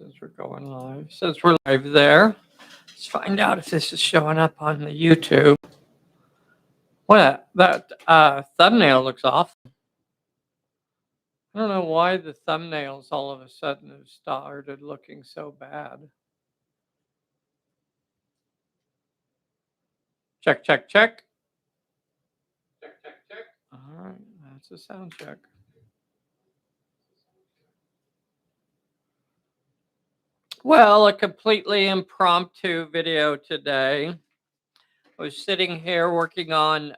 Since we're going live, since we're live there, let's find out if this is showing up on the YouTube. What that thumbnail looks off. I don't know why the thumbnails all of a sudden have started looking so bad. Check, check, check. Check, check, check. All right, that's a sound check. Well, a completely impromptu video today. I was sitting here working on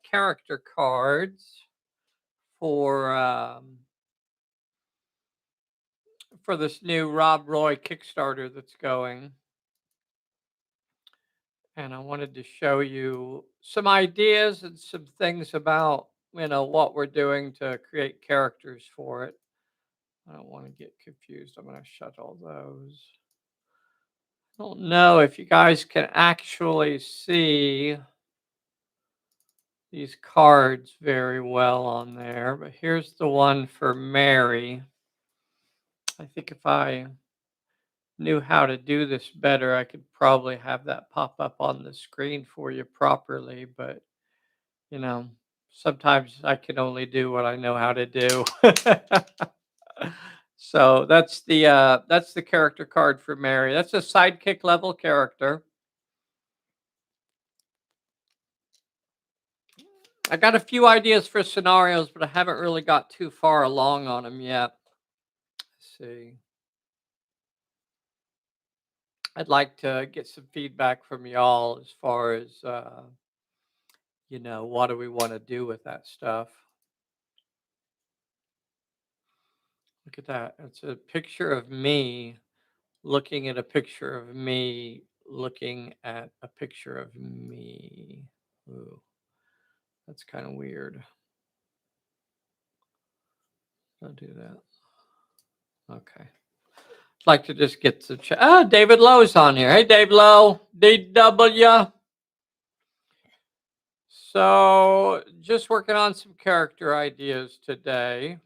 character cards for for this new Rob Roy Kickstarter that's going. And I wanted to show you some ideas and some things about, what we're doing to create characters for it. I don't want to get confused. I'm going to shut all those. I don't know if you guys can actually see these cards very well on there, but here's the one for Mary. I think if I knew how to do this better, I could probably have that pop up on the screen for you properly. But, you know, sometimes I can only do what I know how to do. So that's the character card for Mary. That's a sidekick level character. I got a few ideas for scenarios, but I haven't really got too far along on them yet. Let's see. I'd like to get some feedback from y'all as far as what do we want to do with that stuff. Look at that. It's a picture of me looking at a picture of me looking at a picture of me. Ooh, that's kind of weird. Don't do that. Okay. I'd like to just get the chat. Ah, David Lowe's on here. Hey, Dave Lowe, DW. So, just working on some character ideas today.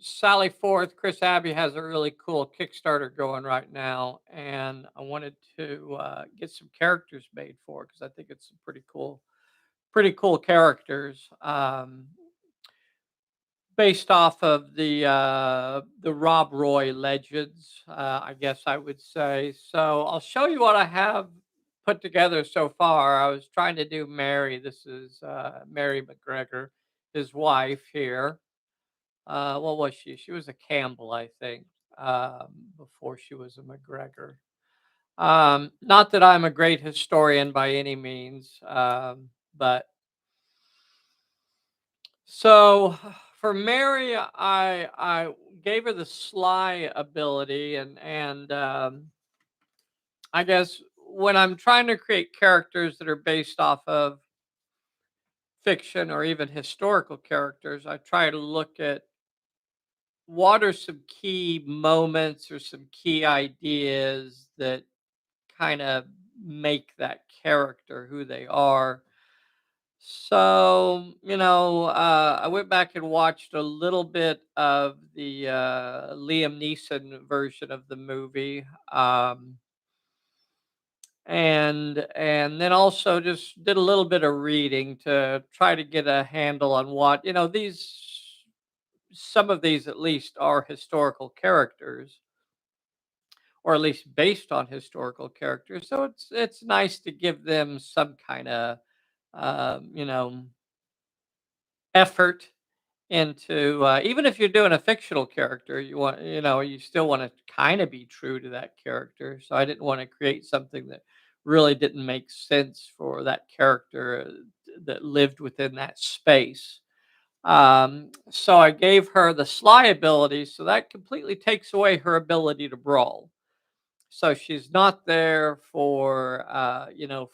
Sally Forth, Chris Abbey has a really cool Kickstarter going right now, and I wanted to get some characters made for it because I think it's some pretty cool characters based off of the Rob Roy legends, I guess I would say. So I'll show you what I have put together so far. I was trying to do Mary. This is Mary McGregor, his wife here. What was she? She was a Campbell, I think, before she was a McGregor. Not that I'm a great historian by any means, but so for Mary, I gave her the sly ability, and I guess when I'm trying to create characters that are based off of fiction or even historical characters, I try to look at what are some key moments or some key ideas that kind of make that character who they are. So, I went back and watched a little bit of the Liam Neeson version of the movie. And then also just did a little bit of reading to try to get a handle on what, these some of these at least are historical characters, or at least based on historical characters. So it's nice to give them some kind of um, you know effort into, even if you're doing a fictional character, you still want to kind of be true to that character. So I didn't want to create something that really didn't make sense for that character that lived within that space. So I gave her the sly ability, so that completely takes away her ability to brawl. So she's not there for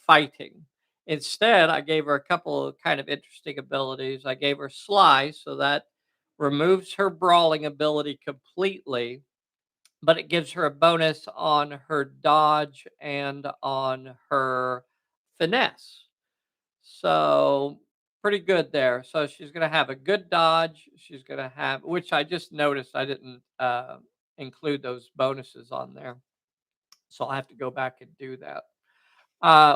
fighting. Instead, I gave her a couple of kind of interesting abilities. I gave her sly, so that removes her brawling ability completely, but it gives her a bonus on her dodge and on her finesse. So pretty good there. So she's gonna have a good dodge. She's gonna have, which I just noticed I didn't include those bonuses on there, so I'll have to go back and do that.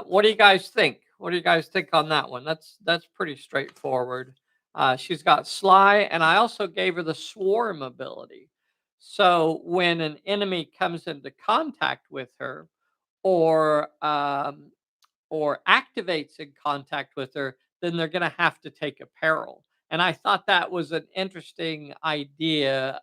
What do you guys think? What do you guys think on that one? That's pretty straightforward. She's got sly, and I also gave her the swarm ability. So when an enemy comes into contact with her, or activates in contact with her, then they're going to have to take a peril. And I thought that was an interesting idea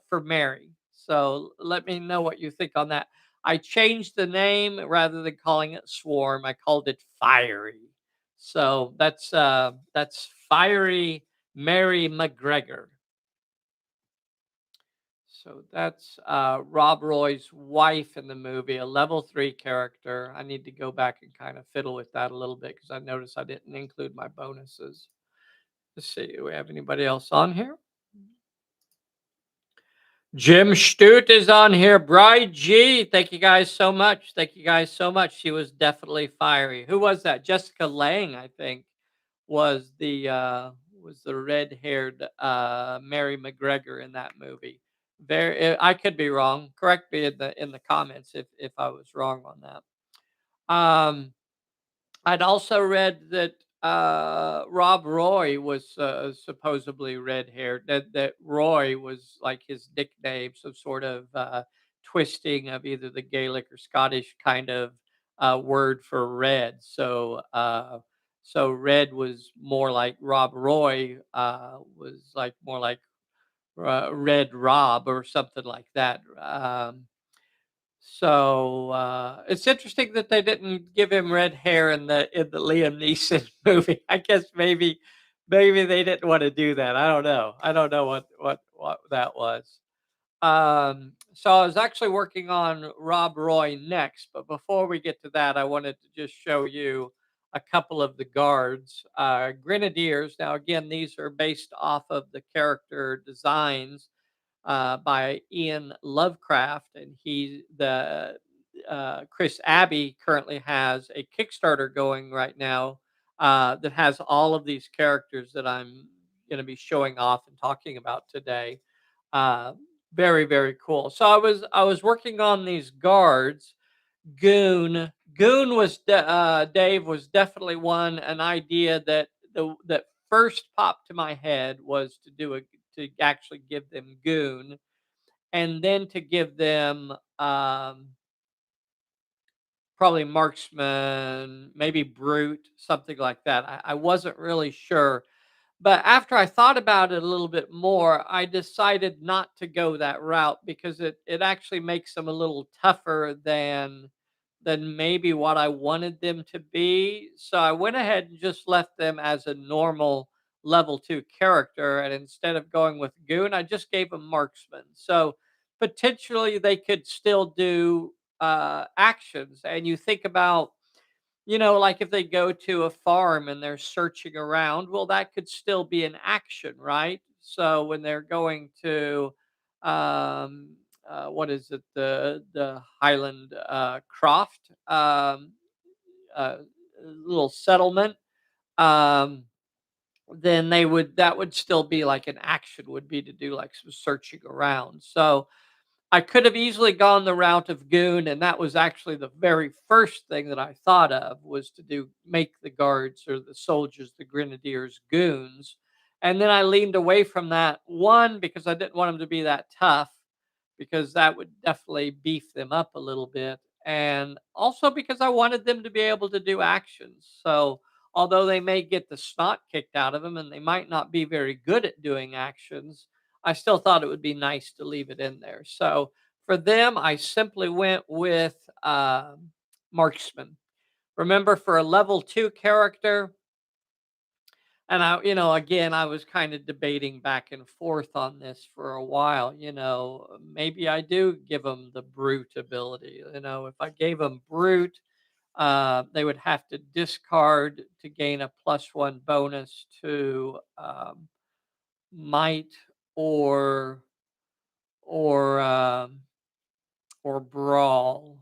for Mary. So let me know what you think on that. I changed the name rather than calling it Swarm. I called it Fiery. So that's Fiery Mary McGregor. So that's Rob Roy's wife in the movie, a level 3 character. I need to go back and kind of fiddle with that a little bit because I noticed I didn't include my bonuses. Let's see, do we have anybody else on here? Jim Stute is on here. Bride G, thank you guys so much. Thank you guys so much. She was definitely fiery. Who was that? Jessica Lange, I think, was the red-haired Mary McGregor in that movie. I could be wrong. Correct me in the comments if I was wrong on that. I'd also read that Rob Roy was supposedly red haired. That Roy was like his nickname, some sort of twisting of either the Gaelic or Scottish kind of word for red. So red was more like Rob Roy was like more like Red Rob or something like that. So it's interesting that they didn't give him red hair in the Liam Neeson movie. I guess maybe they didn't want to do that. I don't know. I don't know what that was. So I was actually working on Rob Roy next, but before we get to that, I wanted to just show you a couple of the guards, grenadiers. Now, again, these are based off of the character designs by Ian Lovecraft, and the Chris Abbey currently has a Kickstarter going right now that has all of these characters that I'm going to be showing off and talking about today. Uh, very cool. So I was working on these guards. Goon was Dave was definitely an idea that first popped to my head was to actually give them goon, and then to give them probably marksman, maybe brute, something like that. I wasn't really sure, but after I thought about it a little bit more, I decided not to go that route because it actually makes them a little tougher than maybe what I wanted them to be. So I went ahead and just left them as a normal level 2 character, and instead of going with goon, I just gave them marksman. So potentially they could still do actions. And you think about, like if they go to a farm and they're searching around, well, that could still be an action, right? So when they're going to, what is it, the Highland Croft uh, little settlement, um, then that would still be like an action would be to do like some searching around. So I could have easily gone the route of goon, and that was actually the very first thing that I thought of was to make the guards or the soldiers, the grenadiers, goons. And then I leaned away from that one because I didn't want them to be that tough, because that would definitely beef them up a little bit. And also because I wanted them to be able to do actions. So although they may get the snot kicked out of them and they might not be very good at doing actions, I still thought it would be nice to leave it in there. So for them, I simply went with marksman. Remember, for a level 2 character, and again, I was kind of debating back and forth on this for a while. Maybe I do give them the brute ability. If I gave them brute, they would have to discard to gain a +1 bonus to might or or um, or brawl,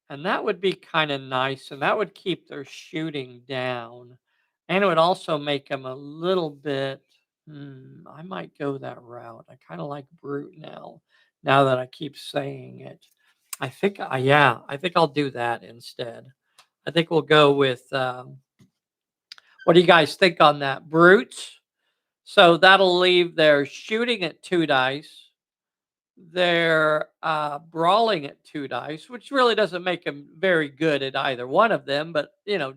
and that would be kind of nice, and that would keep their shooting down. And it would also make him a little bit. I might go that route. I kind of like brute now. Now that I keep saying it, yeah, I think I'll do that instead. I think we'll go with. What do you guys think on that, brutes? So that'll leave their shooting at 2 dice. They're brawling at 2 dice, which really doesn't make them very good at either one of them, but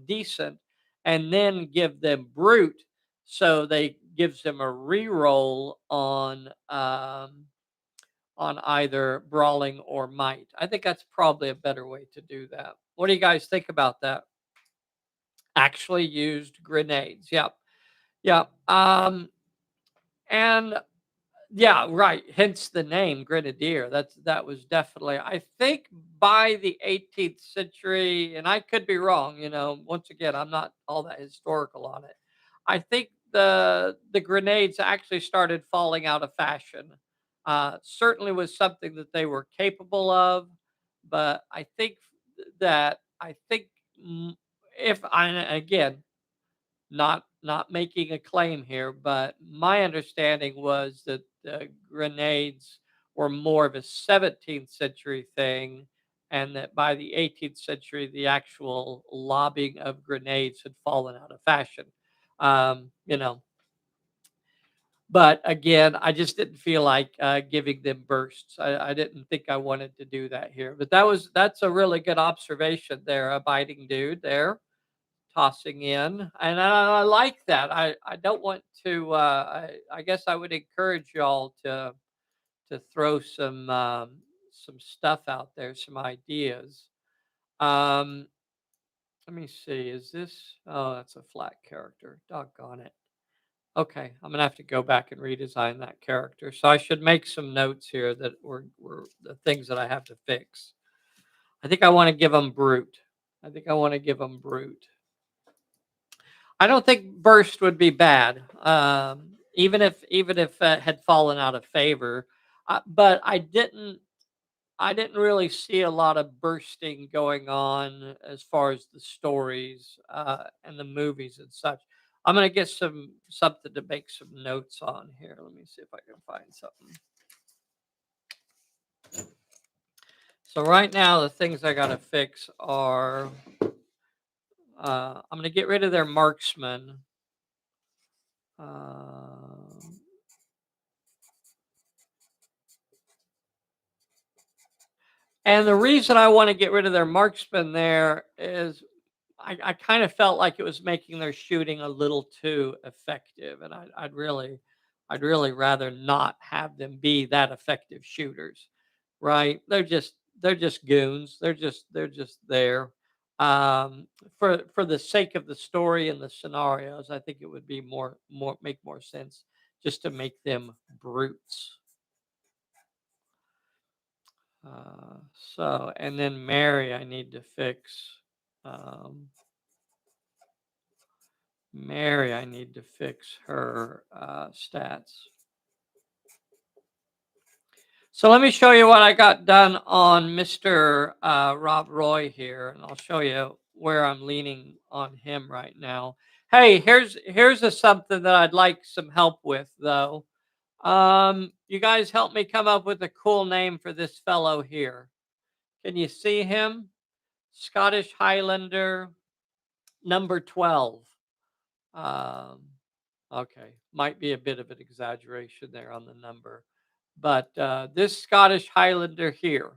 decent. And then give them brute, so they gives them a reroll on either brawling or might. I think that's probably a better way to do that. What do you guys think about that? Actually used grenades. Yep. Yep. And Yeah, right. Hence the name Grenadier. That was definitely. I think by the 18th century, and I could be wrong. Once again, I'm not all that historical on it. I think the grenades actually started falling out of fashion. Certainly was something that they were capable of, but I think mm, if I again not making a claim here, but my understanding was that the grenades were more of a 17th century thing, and that by the 18th century, the actual lobbing of grenades had fallen out of fashion. Um, you know, but again, I just didn't feel like giving them bursts. I didn't think I wanted to do that here. But that's a really good observation there, a biting dude there tossing in, and I like that. I don't want to. I guess I would encourage y'all to throw some stuff out there, some ideas. Um, Let me see. Is this? Oh, that's a flat character. Doggone it. Okay, I'm gonna have to go back and redesign that character. So I should make some notes here that were the things that I have to fix. I think I want to give them brute. I think I want to give them brute. I don't think burst would be bad, even if it had fallen out of favor. But I didn't really see a lot of bursting going on as far as the stories and the movies and such. I'm gonna get something to make some notes on here. Let me see if I can find something. So right now, the things I gotta fix are I'm gonna get rid of their marksman. Uh, And the reason I want to get rid of their marksman there is I kind of felt like it was making their shooting a little too effective, and I'd really rather not have them be that effective shooters, right? They're just goons. They're just there. For the sake of the story and the scenarios, I think it would be more make more sense just to make them brutes. And then Mary, I need to fix. Um, Mary, I need to fix her stats. So let me show you what I got done on Mr. Rob Roy here, and I'll show you where I'm leaning on him right now. Hey, here's something that I'd like some help with, though. You guys help me come up with a cool name for this fellow here. Can you see him? Scottish Highlander, number 12. Um, okay, might be a bit of an exaggeration there on the number, but this Scottish Highlander here.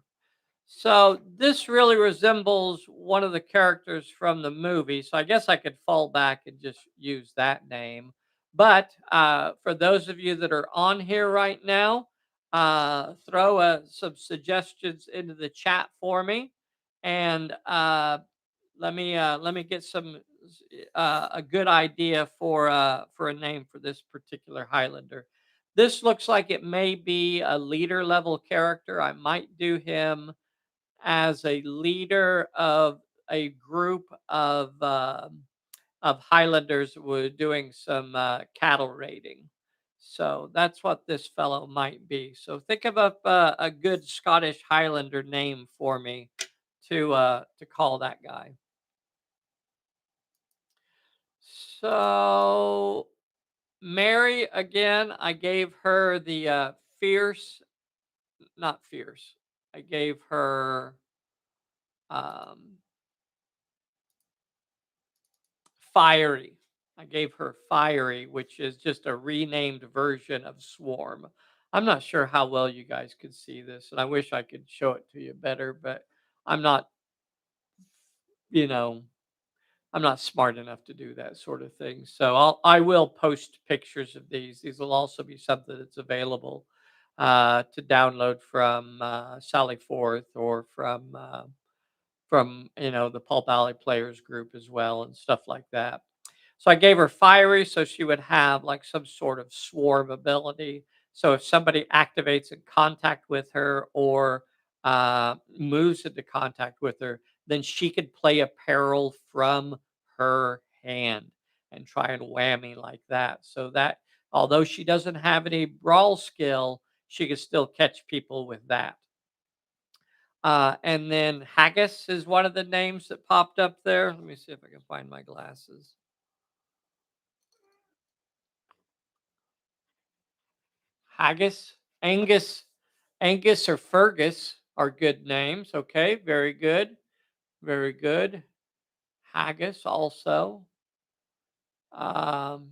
So this really resembles one of the characters from the movie. So I guess I could fall back and just use that name. But for those of you that are on here right now, throw some suggestions into the chat for me, and let me get a good idea for a name for this particular Highlander. This looks like it may be a leader level character. I might do him as a leader of a group of Highlanders were doing some cattle raiding. So that's what this fellow might be. So think of a good Scottish Highlander name for me to call that guy. So Mary again, I gave her the fierce, not fierce. I gave her um, fiery. I gave her fiery, which is just a renamed version of swarm. I'm not sure how well you guys could see this, and I wish I could show it to you better, but I'm not, you know, I'm not smart enough to do that sort of thing. So I will post pictures of these. These will also be something that's available to download from Sally Forth or from the Pulp Alley Players group as well and stuff like that. So I gave her fiery so she would have like some sort of swarm ability. So if somebody activates in contact with her or moves into contact with her, then she could play a peril from her hand and try and whammy like that. So that although she doesn't have any brawl skill, she can still catch people with that. And then haggis is one of the names that popped up there. Let me see if I can find my glasses. Haggis, Angus, Angus or Fergus are good names. Okay, very good, very good. Haggis also. Um,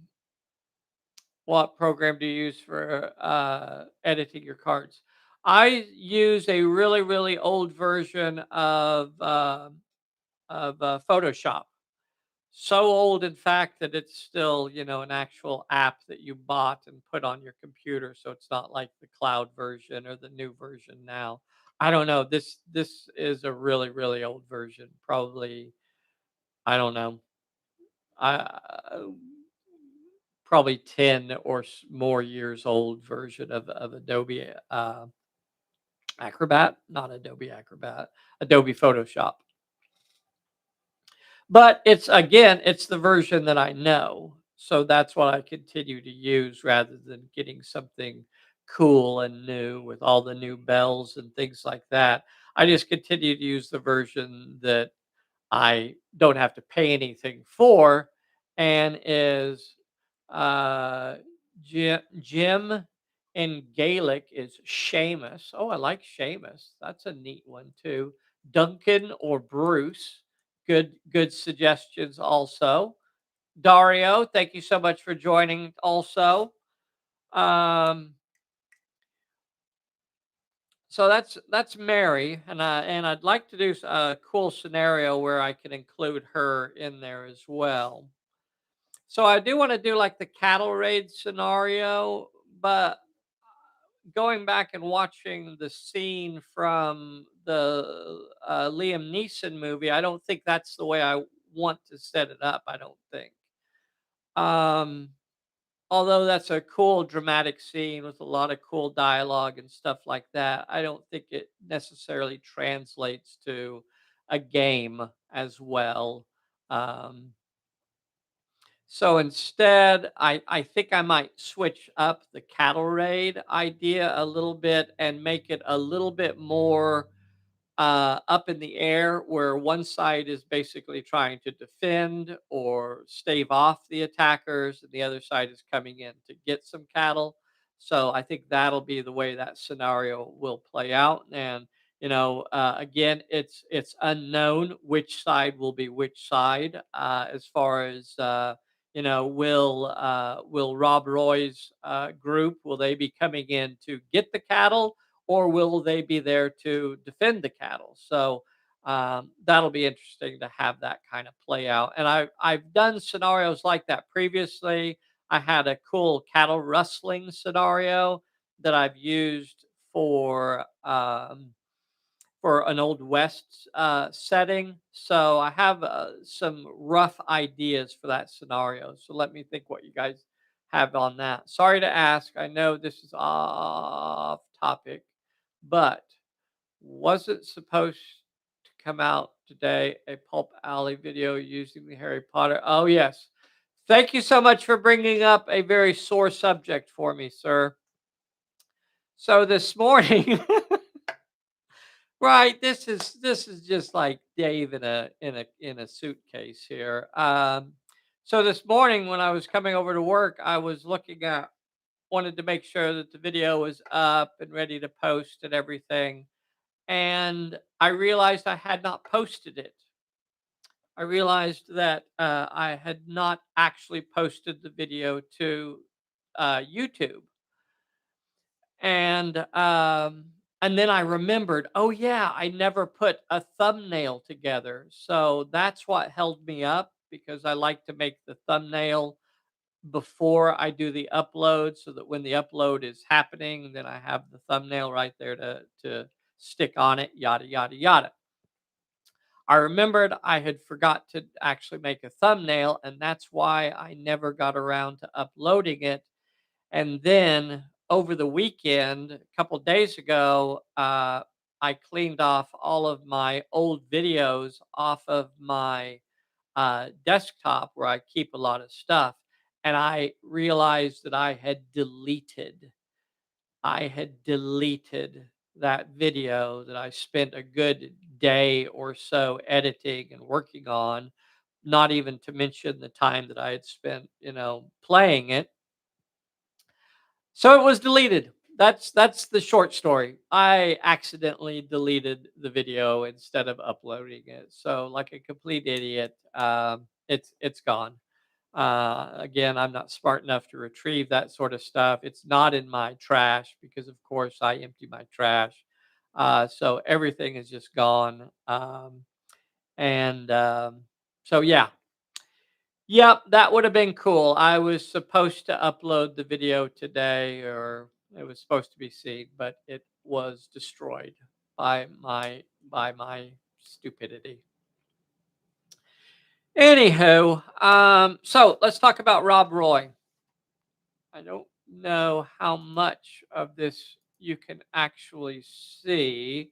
what program do you use for editing your cards? I use a really really old version of Photoshop. So old, in fact, that it's still, an actual app that you bought and put on your computer. So it's not like the cloud version or the new version now. I don't know. This is a really, really old version. Probably, I don't know. Uh, Probably 10 or more years old version of Adobe Acrobat, not Adobe Acrobat, Adobe Photoshop. But it's the version that I know. So that's what I continue to use rather than getting something cool and new with all the new bells and things like that. I just continue to use the version that I don't have to pay anything for and is uh Jim in Gaelic is Seamus. Oh, I like Seamus. That's a neat one too. Duncan or Bruce. Good suggestions also. Dario, thank you so much for joining also. Um so that's Mary, and I'd like to do a cool scenario where I can include her in there as well. So I do want to do like the cattle raid scenario, but going back and watching the scene from the Liam Neeson movie, I don't think that's the way I want to set it up. I don't think. Um, Although that's a cool dramatic scene with a lot of cool dialogue and stuff like that, I don't think it necessarily translates to a game as well. Um, so instead, I think I might switch up the cattle raid idea a little bit and make it a little bit more up in the air, where one side is basically trying to defend or stave off the attackers, and the other side is coming in to get some cattle. So I think that'll be the way that scenario will play out. And again, it's unknown which side will be which side as far as. Will Rob Roy's group will they be coming in to get the cattle, or will they be there to defend the cattle? So that'll be interesting to have that kind of play out. And I've done scenarios like that previously. I had a cool cattle rustling scenario that I've used for an old west setting. So I have some rough ideas for that scenario. So let me think what you guys have on that. Sorry to ask. I know this is off topic, but wasn't supposed to come out today a Pulp Alley video using the Harry Potter. Oh, yes. Thank you so much for bringing up a very sore subject for me, sir. So this morning, right, this is just like Dave in a suitcase here. So this morning when I was coming over to work, I was looking at wanted to make sure that the video was up and ready to post and everything. And I realized I had not posted it. I realized that I had not actually posted the video to YouTube, and and then I remembered, oh yeah, I never put a thumbnail together, so that's what held me up because I like to make the thumbnail before I do the upload, so that when the upload is happening, then I have the thumbnail right there to stick on it. Yada yada yada. I remembered I had forgot to actually make a thumbnail, and that's why I never got around to uploading it. And then over the weekend, a couple days ago, I cleaned off all of my old videos off of my desktop where I keep a lot of stuff. And I realized that I had deleted that video that I spent a good day or so editing and working on, not even to mention the time that I had spent, playing it. So it was deleted. That's the short story. I accidentally deleted the video instead of uploading it. So like a complete idiot, it's gone. Again, I'm not smart enough to retrieve that sort of stuff. It's not in my trash because, of course, I empty my trash. So everything is just gone. And so, yeah. Yep, that would have been cool. I was supposed to upload the video today, or it was supposed to be seen, but it was destroyed by my stupidity. Anywho, so let's talk about Rob Roy. I don't know how much of this you can actually see,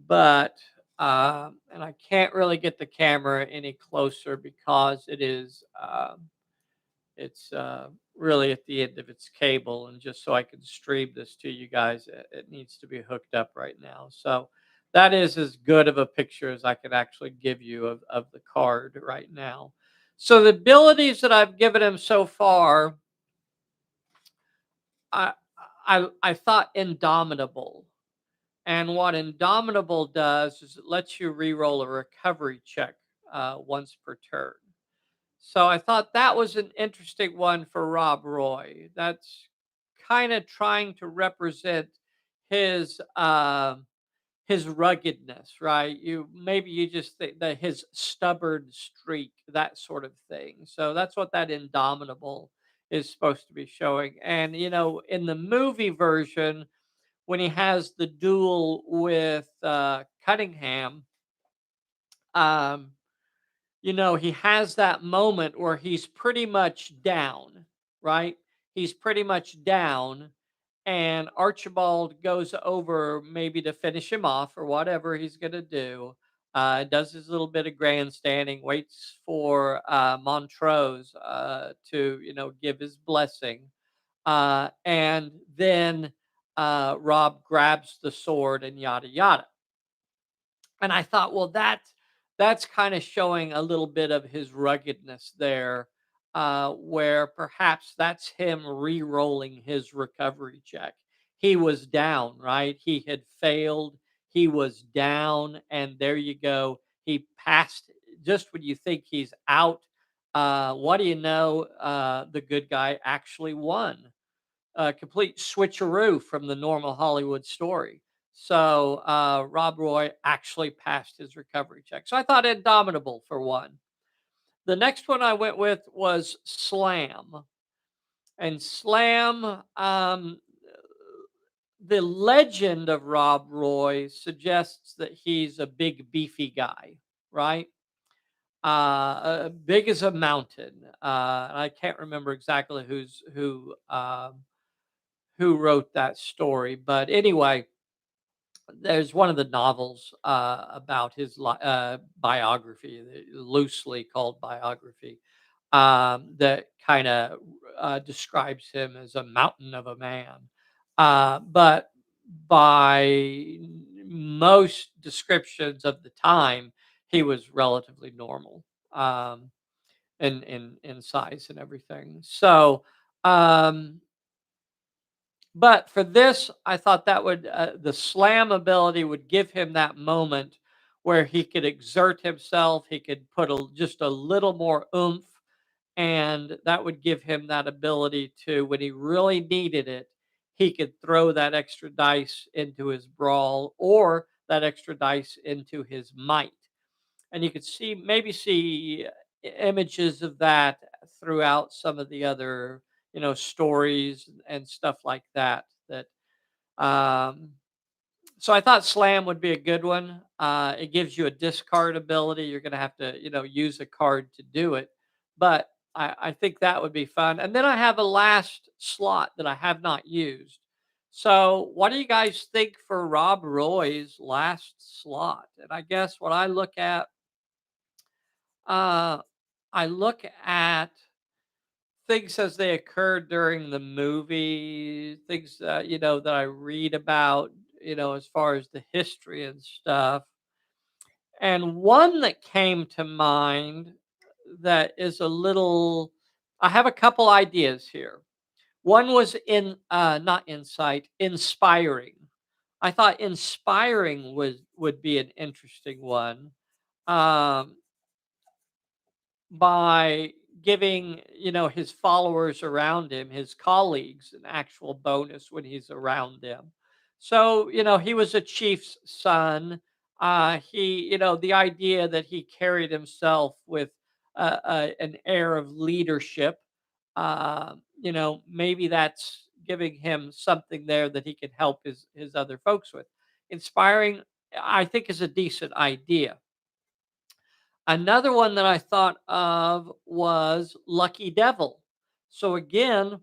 but and I can't really get the camera any closer because it's really at the end of its cable, and just so I can stream this to you guys, it needs to be hooked up right now. So that is as good of a picture as I can actually give you of the card right now. So the abilities that I've given him so far, I I thought Indomitable. And what Indomitable does is it lets you re-roll a recovery check once per turn. So I thought that was an interesting one for Rob Roy. That's kind of trying to represent his his ruggedness, right? You just think that his stubborn streak, that sort of thing. So that's what that Indomitable is supposed to be showing. And in the movie version, when he has the duel with Cunningham, um, he has that moment where he's pretty much down, right? He's pretty much down, and Archibald goes over maybe to finish him off or whatever he's going to do. Does his little bit of grandstanding, waits for Montrose to, give his blessing. And then Rob grabs the sword and yada yada. And I thought, well, that's kind of showing a little bit of his ruggedness there, where perhaps that's him re-rolling his recovery check. He was down, right? He had failed. He was down, and there you go. He passed just when you think he's out. What do you know? The good guy actually won, a complete switcheroo from the normal Hollywood story. So Rob Roy actually passed his recovery check. So I thought Indomitable for one. The next one I went with was Slam. And Slam, the legend of Rob Roy suggests that he's a big, beefy guy, right? Big as a mountain. And I can't remember exactly who wrote that story. But anyway, there's one of the novels about his biography, loosely called biography, that kind of describes him as a mountain of a man. But by most descriptions of the time, he was relatively normal. Um, in size and everything. So, um, but for this, I thought that would the slam ability would give him that moment where he could exert himself. He could put just a little more oomph, and that would give him that ability to, when he really needed it, he could throw that extra dice into his brawl or that extra dice into his might. And you could see images of that throughout some of the other stories and stuff like that. Um, so I thought slam would be a good one. It gives you a discard ability. You're going to have to use a card to do it, but I think that would be fun. And then I have a last slot that I have not used. So what do you guys think for Rob Roy's last slot? And I guess what uh, I look at things as they occurred during the movie, things that I read about, as far as the history and stuff. And one that came to mind that is a little I have a couple ideas here. One was in not insight, inspiring. I thought inspiring would be an interesting one. Um, by giving his followers around him, his colleagues, an actual bonus when he's around them. So he was a chief's son. He the idea that he carried himself with an air of leadership. Maybe that's giving him something there that he can help his other folks with. Inspiring, I think, is a decent idea. Another one that I thought of was Lucky Devil. So again,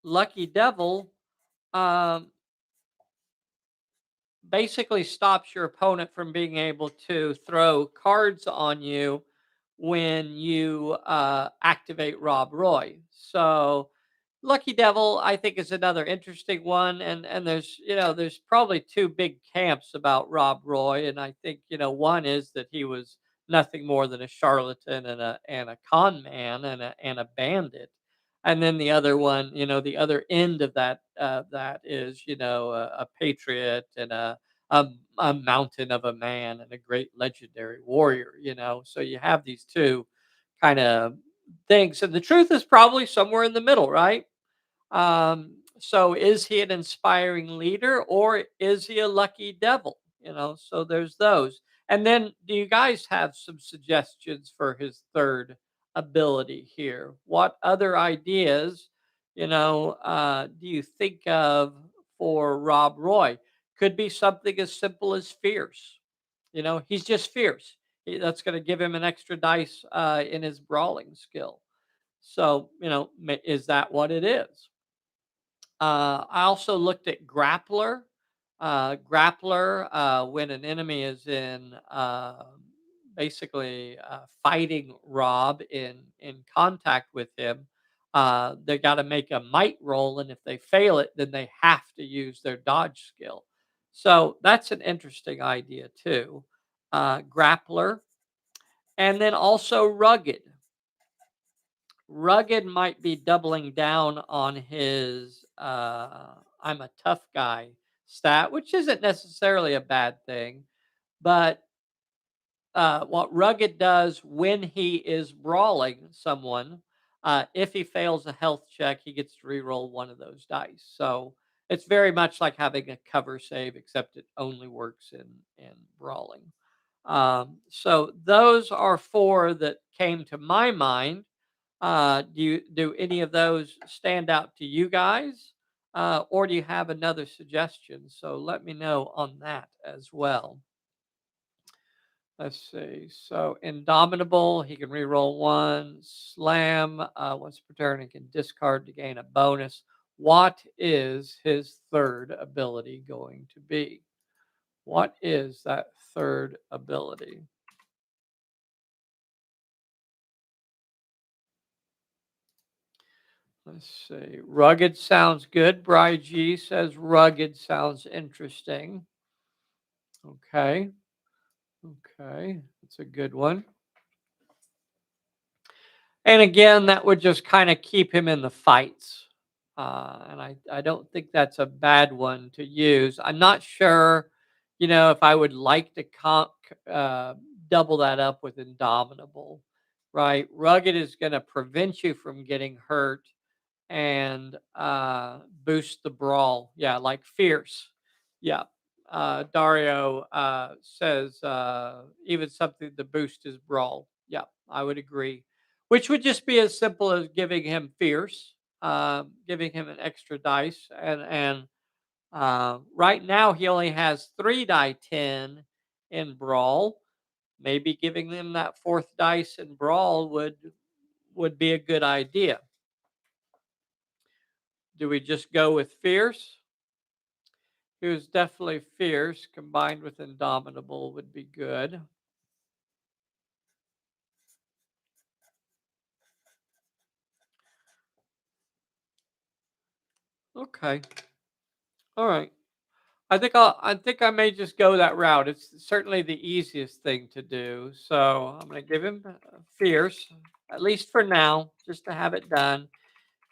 Lucky Devil um, basically stops your opponent from being able to throw cards on you when you activate Rob Roy. So Lucky Devil, I think, is another interesting one, and there's probably two big camps about Rob Roy, and I think one is that he was nothing more than a charlatan and a con man and a bandit, and then the other one, the other end of that is a patriot and a mountain of a man and a great legendary warrior. So you have these two kind of things, and the truth is probably somewhere in the middle, right? So is he an inspiring leader or is he a lucky devil? So there's those. And then do you guys have some suggestions for his third ability here? What other ideas, do you think of for Rob Roy? Could be something as simple as fierce. He's just fierce. That's going to give him an extra dice in his brawling skill. So, is that what it is? I also looked at grappler. Grappler, when an enemy is in basically fighting Rob in contact with him, they got to make a might roll, and if they fail it, then they have to use their dodge skill. So that's an interesting idea too. Grappler, and then also rugged. Rugged might be doubling down on his I'm a tough guy stat, which isn't necessarily a bad thing. But what Rugged does when he is brawling someone, if he fails a health check, he gets to reroll one of those dice. So it's very much like having a cover save, except it only works in brawling. So those are four that came to my mind. Do any of those stand out to you guys, or do you have another suggestion? So let me know on that as well. Let's see. So Indomitable, he can reroll one. Slam, once per turn, he can discard to gain a bonus. What is his third ability going to be? What is that third ability? Let's see. Rugged sounds good. Bri G says rugged sounds interesting. Okay. Okay. That's a good one. And again, that would just kind of keep him in the fights. And I don't think that's a bad one to use. I'm not sure, if I would like to uh, double that up with Indomitable, right? Rugged is going to prevent you from getting hurt and boost the brawl. Yeah, like fierce. Yeah. Dario says even something to boost his brawl. Yeah, I would agree. Which would just be as simple as giving him fierce, giving him an extra dice, and right now he only has 3 die 10 in brawl. Maybe giving them that fourth dice in brawl would be a good idea. Do we just go with fierce? He was definitely fierce combined with indomitable would be good. Okay. All right. I think I may just go that route. It's certainly the easiest thing to do. So I'm going to give him fierce, at least for now, just to have it done.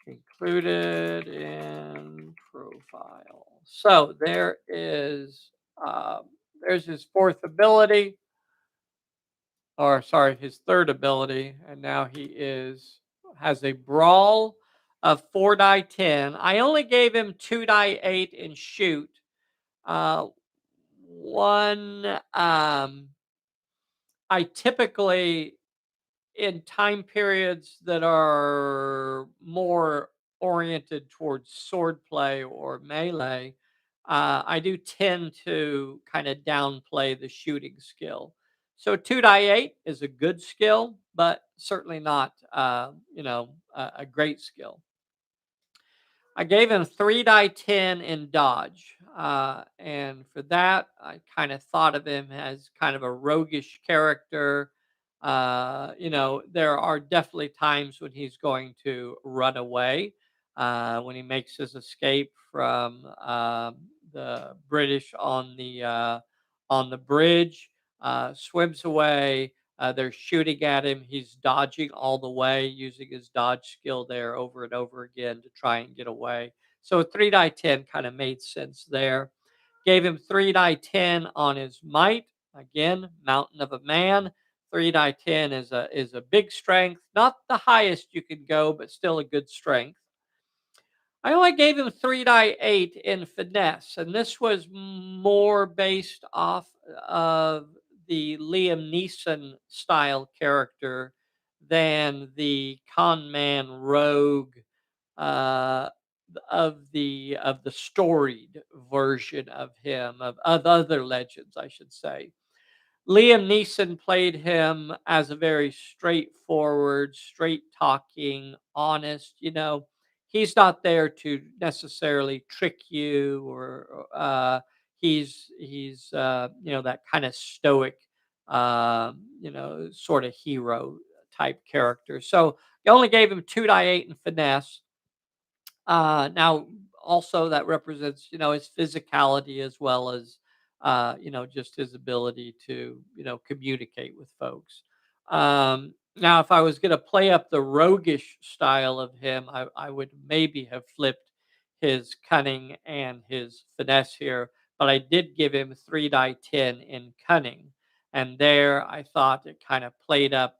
Included in profile. So there's his fourth ability, or sorry, his third ability, and now he is has a brawl of 4 die 10. I only gave him 2 die 8 in shoot. Uh, one I typically in time periods that are more oriented towards swordplay or melee, I do tend to kind of downplay the shooting skill. So 2 die 8 is a good skill, but certainly not, a great skill. I gave him 3 die 10 in dodge. And for that, I kind of thought of him as kind of a roguish character. There are definitely times when he's going to run away, when he makes his escape from the British on the bridge, swims away. They're shooting at him. He's dodging all the way, using his dodge skill there over and over again to try and get away. So 3 die 10 kind of made sense there. Gave him 3 die 10 on his might. Again, mountain of a man. 3 die 10 is a big strength, not the highest you can go, but still a good strength. I only gave him 3 die 8 in finesse, and this was more based off of the Liam Neeson style character than the con man rogue uh, of the storied version of him of other legends, I should say. Liam Neeson played him as a very straightforward, straight talking, honest, he's not there to necessarily trick you or he's that kind of stoic sort of hero type character. So you only gave him 2 die 8 in finesse. Now, also that represents, his physicality as well as, just his ability to, communicate with folks. Now, if I was going to play up the roguish style of him, I would maybe have flipped his cunning and his finesse here, but I did give him 3 die 10 in cunning. And there I thought it kind of played up,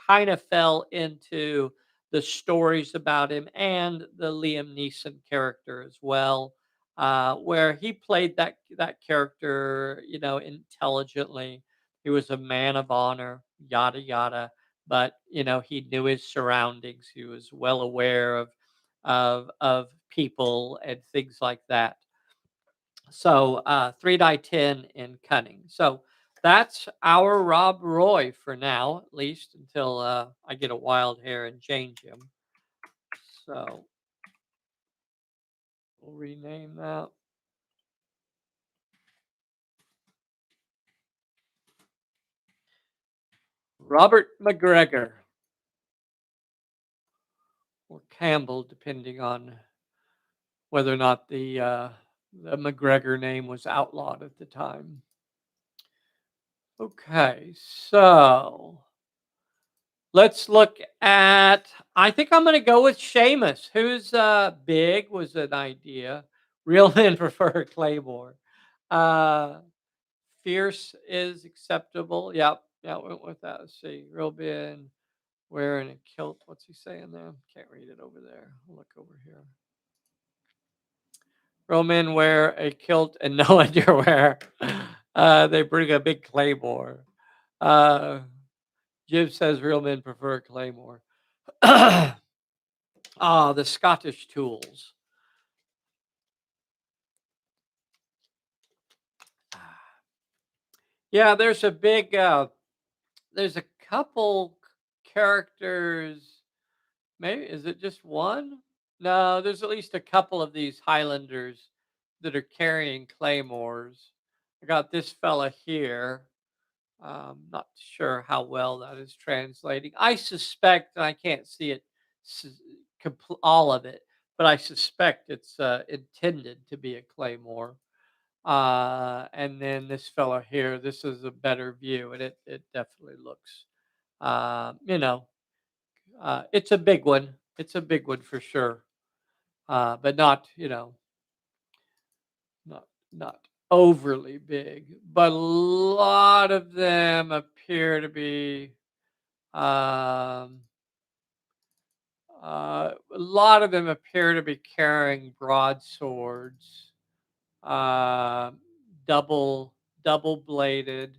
kind of fell into the stories about him and the Liam Neeson character as well, where he played that character, intelligently. He was a man of honor, yada yada, but he knew his surroundings. He was well aware of people and things like that. So 3 die 10 in cunning. So that's our Rob Roy for now, at least until I get a wild hair and change him. So we'll rename that Robert McGregor or Campbell, depending on whether or not the McGregor name was outlawed at the time. Okay, so Let's look at. I think I'm going to go with Seamus. Who's big was an idea. Real men prefer Claymore. Uh, Fierce is acceptable. Yep. Yeah, went with that. Let's see. Real men wearing a kilt. What's he saying there? Can't read it over there. I'll look over here. Real men wear a kilt and no underwear. They bring a big claymore. Uh, Jim says real men prefer claymore. Ah, the Scottish tools. Yeah, there's a big. There's a couple characters. Maybe is it just one? No, there's at least a couple of these Highlanders that are carrying claymores. I got this fella here. Not sure how well that is translating. I suspect, and I can't see it, all of it, but I suspect it's intended to be a claymore. And then this fellow here, this is a better view, and it definitely looks, you know, it's a big one. It's a big one for sure, but not, not overly big. But a lot of them appear to be. Um, a lot of them appear to be carrying broadswords, uh, double double bladed,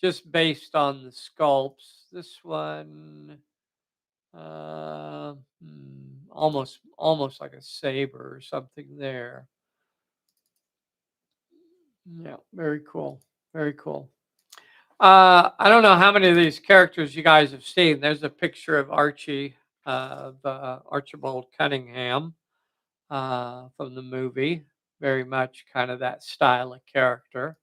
just based on the sculpts. This one, almost like a saber or something there. Yeah, very cool. Very cool. I don't know how many of these characters you guys have seen. There's a picture of Archie, of Archibald Cunningham from the movie. Very much kind of that style of character.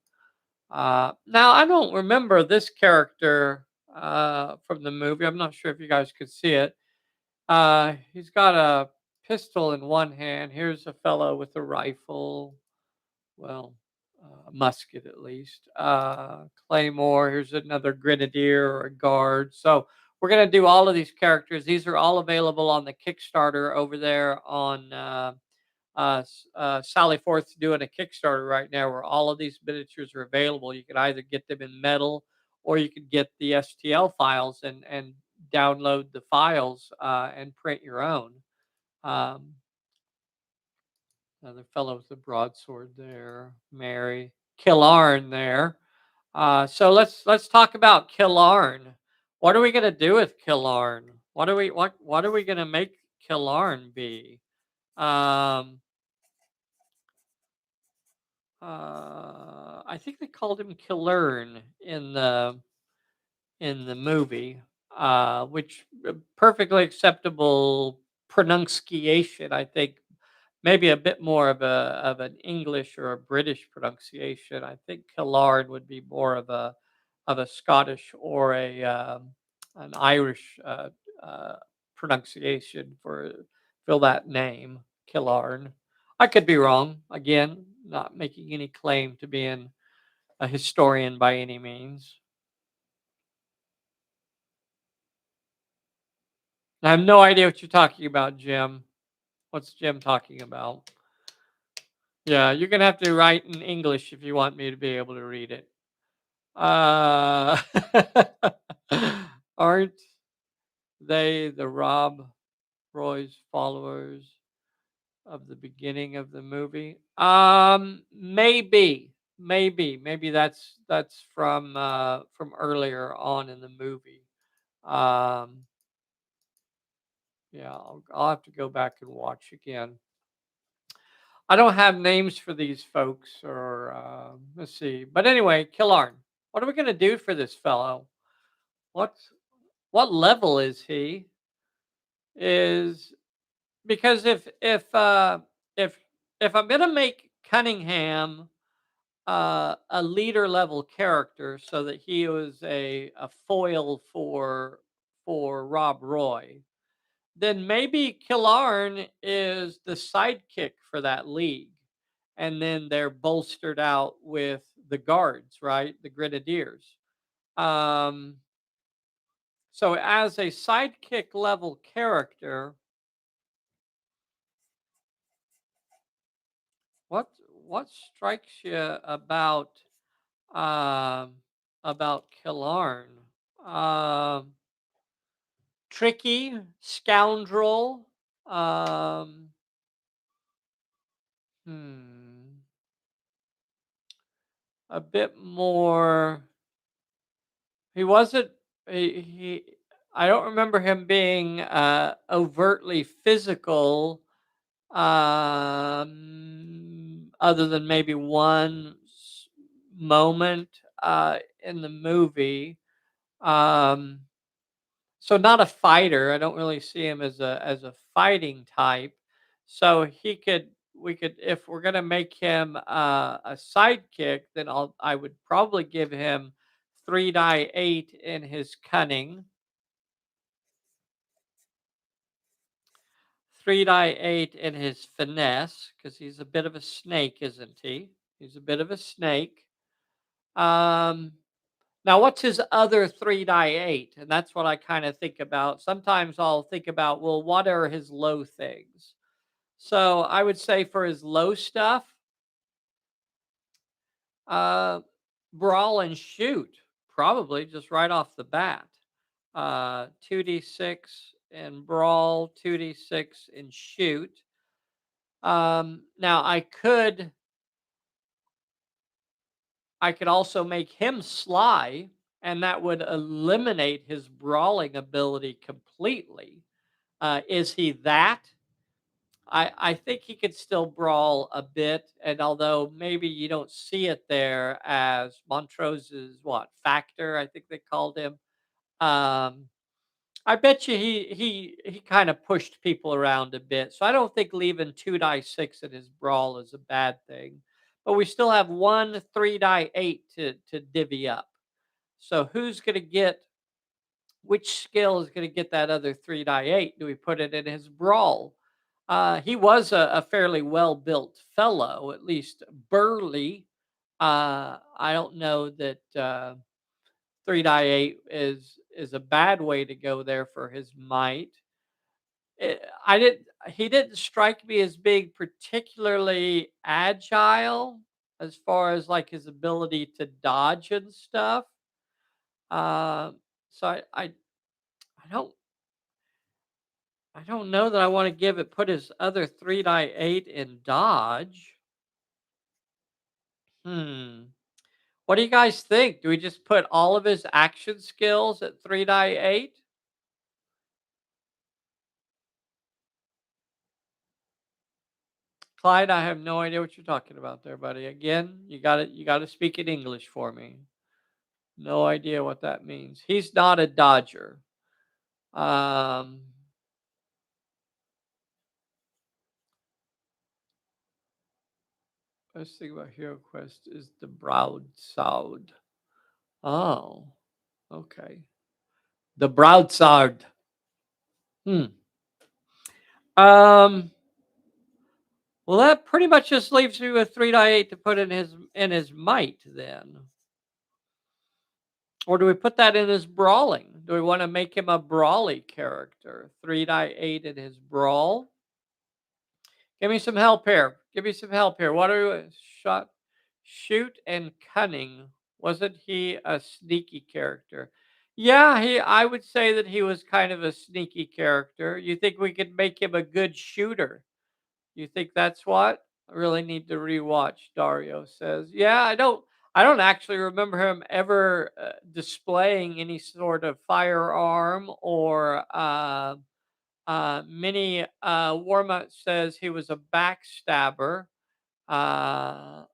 Now, I don't remember this character from the movie. I'm not sure if you guys could see it. He's got a pistol in one hand. Here's a fellow with a rifle. Well, musket at least. Claymore. Here's another grenadier or a guard. So we're gonna do all of these characters. These are all available on the Kickstarter over there on Sally Forth's doing a Kickstarter right now where all of these miniatures are available. You can either get them in metal or you can get the STL files and download the files and print your own. Um, Another fellow with a broadsword there, Mary Killarn there. So let's talk about Killarn. What are we gonna do with Killarn? What are we gonna make Killarn be? Um, I think they called him Killern in the movie, which perfectly acceptable pronunciation. I think maybe a bit more of a of an English or a British pronunciation. I think Killard would be more of a Scottish or a an Irish uh, pronunciation for that name, Killarn. I could be wrong. Again, not making any claim to being a historian by any means. I have no idea what you're talking about, Jim. What's Jim talking about? Yeah, you're gonna have to write in English if you want me to be able to read it. Uh, aren't they the Rob Roy's followers of the beginning of the movie? Maybe that's from earlier on in the movie. Um, yeah, I'll have to go back and watch again. I don't have names for these folks, or let's see. But anyway, Killarn, what are we gonna do for this fellow? What's what level is he? Is because if if I'm gonna make Cunningham a leader level character, so that he was a foil for Rob Roy, then maybe Killarn is the sidekick for that league. And then they're bolstered out with the guards, right? The grenadiers. Um, So as a sidekick level character, what what strikes you um about Killarn? Um Tricky, scoundrel, um hmm, a bit more. He wasn't. He I don't remember him being overtly physical, other than maybe one moment in the movie. Um, so not a fighter. I don't really see him as a fighting type. So he could we could if we're gonna make him a sidekick, then I would probably give him 3 die 8 in his cunning, 3 die 8 in his finesse, because he's a bit of a snake, isn't he? He's a bit of a snake. Um, Now, what's his other 3 die 8? And that's what I kind of think about. Sometimes I'll think about, well, what are his low things? So I would say for his low stuff, uh, brawl and shoot, probably just right off the bat. 2d6 and brawl, 2d6 and shoot. Now I could also make him sly, and that would eliminate his brawling ability completely. Is he that? I think he could still brawl a bit, and although maybe you don't see it there as Montrose's what factor, I think they called him. Um, I bet you he kind of pushed people around a bit. So I don't think leaving 2 die 6 in his brawl is a bad thing. But we still have one 3 die 8 to divvy up. So who's gonna get which skill is gonna get that other 3 die 8? Do we put it in his brawl? He was a fairly well built fellow, at least burly. I don't know that 3 die 8 is a bad way to go there for his might. I didn't. He didn't strike me as being particularly agile as far as like his ability to dodge and stuff. Um, so I don't I don't know that I want to give it put his other 3 die 8 in dodge. Hmm. What do you guys think? Do we just put all of his action skills at 3 die 8? Clyde, I have no idea what you're talking about there, buddy. Again, you got to speak in English for me. No idea what that means. He's not a Dodger. Um, let's think about Hero Quest is the broadsword. Oh, okay. The broadsword. Hmm. Um. Well, that pretty much just leaves me with 3 die 8 to put in his might then. Or do we put that in his brawling? Do we want to make him a brawly character? 3 die 8 in his brawl. Give me some help here. Give me some help here. What are we shot, shoot, and cunning? Wasn't he a sneaky character? Yeah, he. I would say that he was kind of a sneaky character. You think we could make him a good shooter? You think that's what? I really need to rewatch. Dario says, "Yeah, I don't actually remember him ever displaying any sort of firearm or Mini Warmut says he was a backstabber. Uh,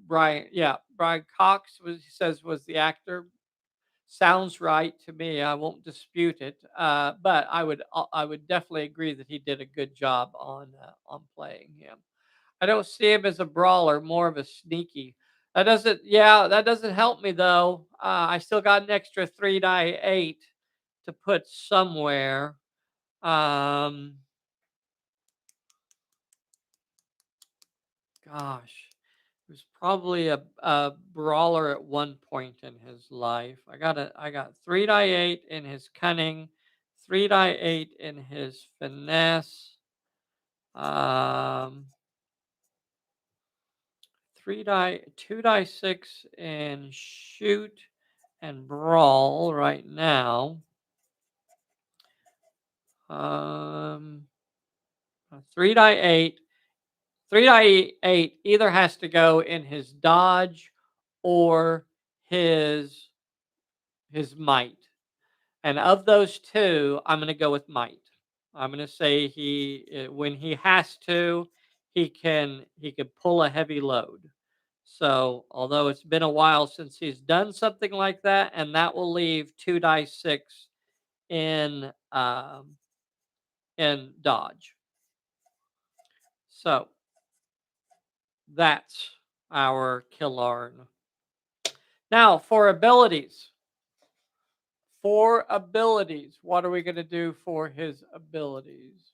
Brian Cox he says was the actor. Sounds right to me. I won't dispute it. But I would definitely agree that he did a good job on playing him. I don't see him as a brawler, more of a sneaky. That doesn't help me though. I still got an extra 3 die 8 to put somewhere. Um, Gosh. He was probably a brawler at one point in his life. I got 3 die 8 in his cunning, 3 die 8 in his finesse, um, 2 die 6 in shoot and brawl right now. Um, 3 die 8. 3 die 8 either has to go in his dodge or his his might. And of those two, I'm going to go with might. I'm going to say when he has to, he can pull a heavy load. So, although it's been a while since he's done something like that, and that will leave 2 die 6 in dodge. So that's our Killarn. Now for abilities. What are we going to do for his abilities?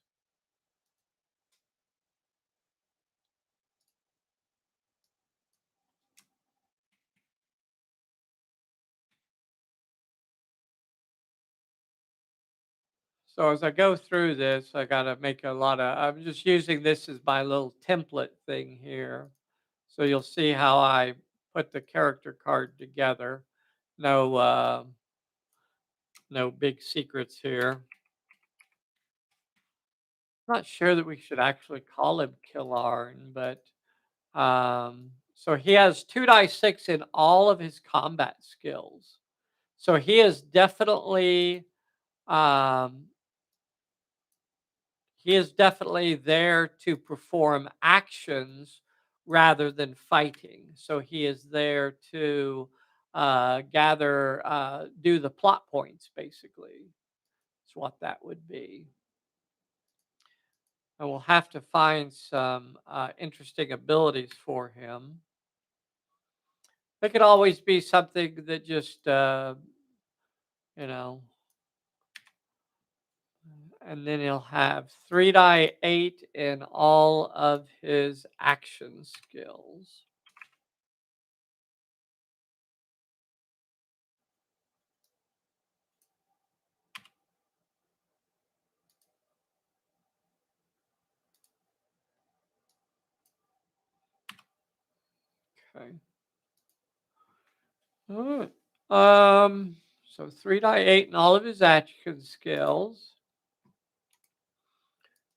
So as I go through this, I got to make a lot of, I'm just using this as my little template thing here. So you'll see how I put the character card together. No, no big secrets here. Not sure that we should actually call him Killarn, but so he has 2 die 6 in all of his combat skills. So um, he is definitely there to perform actions rather than fighting. So he is there to do the plot points, basically. That's what that would be. And we'll have to find some interesting abilities for him. It could always be something that just, you know, and then he'll have 3 die 8 in all of his action skills. Okay. All right. So 3 die 8 in all of his action skills.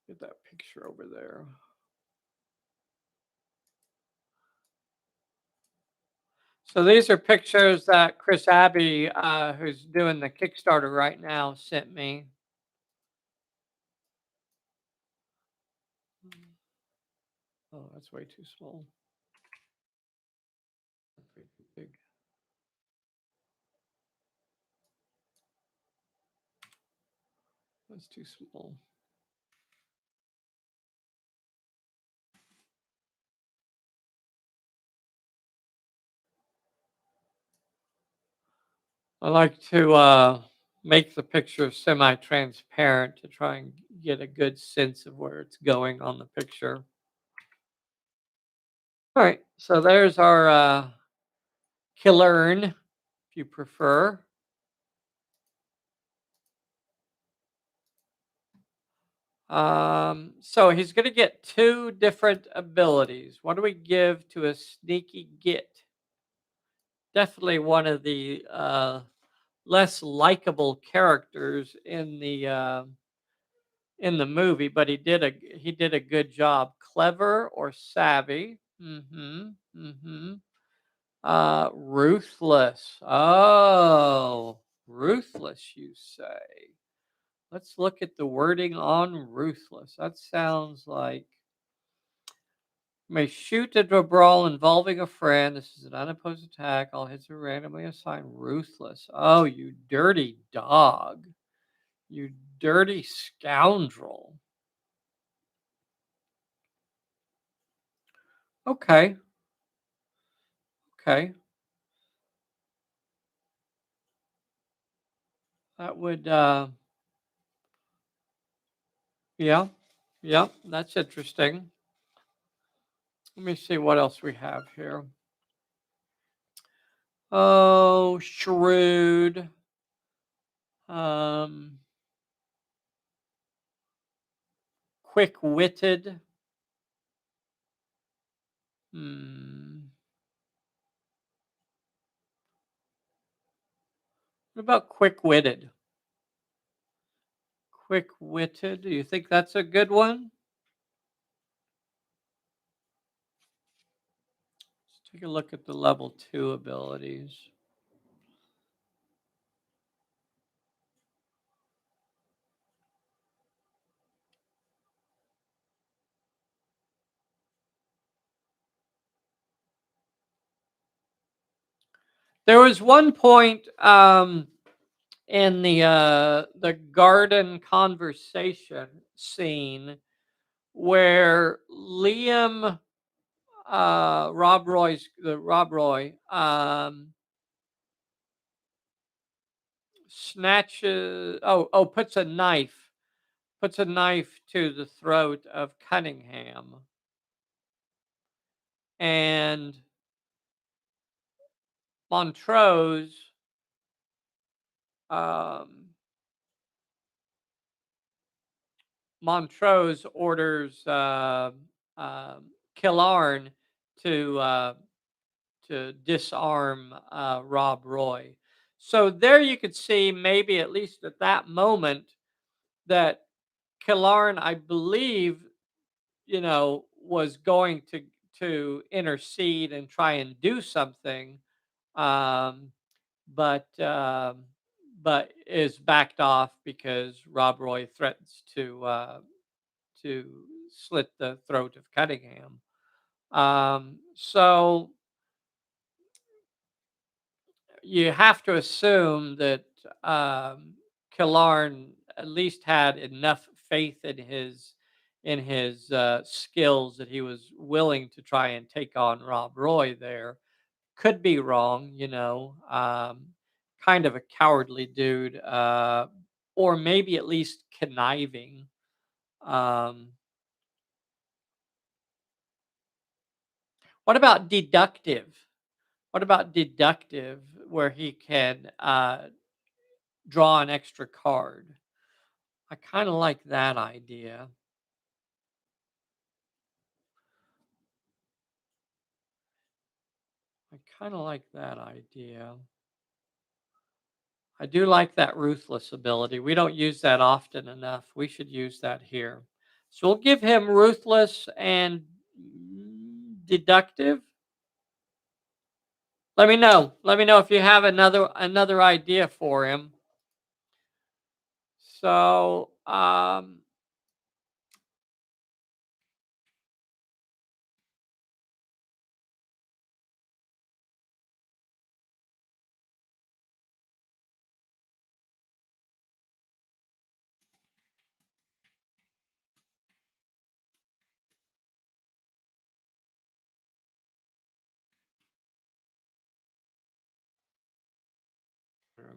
Get that picture over there. So these are pictures that Chris Abbey, who's doing the Kickstarter right now, sent me. Oh, that's way too small. Way too big. That's too small. I like to make the picture semi-transparent to try and get a good sense of where it's going on the picture. All right, so there's our Killern, if you prefer. So he's going to get 2 different abilities. What do we give to a sneaky git? Definitely one of the less likable characters in the movie, but he did a good job. Clever or savvy? Mm-hmm. Mm-hmm. Ruthless. Oh, ruthless, you say? Let's look at the wording on ruthless. That sounds like may shoot into a brawl involving a friend. This is an unopposed attack. All hits are randomly assigned. Ruthless. Oh, you dirty dog. You dirty scoundrel. Okay. Okay. That would yeah. Yeah, that's interesting. Let me see what else we have here. Oh, shrewd. Um, quick-witted. Hmm. What about quick-witted? Quick-witted. Do you think that's a good one? Let's take a look at the level 2 abilities. There was one point in the garden conversation scene where Liam, Rob Roy, snatches, puts a knife to the throat of Cunningham, and Montrose, um, Montrose orders Killarn to uh, to disarm Rob Roy. So there you could see, maybe at least at that moment, that Killarn, I believe, was going to intercede and try and do something, um, but is backed off because Rob Roy threatens to slit the throat of Cunningham. So you have to assume that Killarn at least had enough faith in his skills that he was willing to try and take on Rob Roy there. Could be wrong, kind of a cowardly dude, or maybe at least conniving. Um, what about deductive? What about deductive, where he can draw an extra card? I kind of like that idea. I kind of like that idea. I do like that ruthless ability. We don't use that often enough. We should use that here. So we'll give him ruthless and deductive. Let me know. Let me know if you have another idea for him. So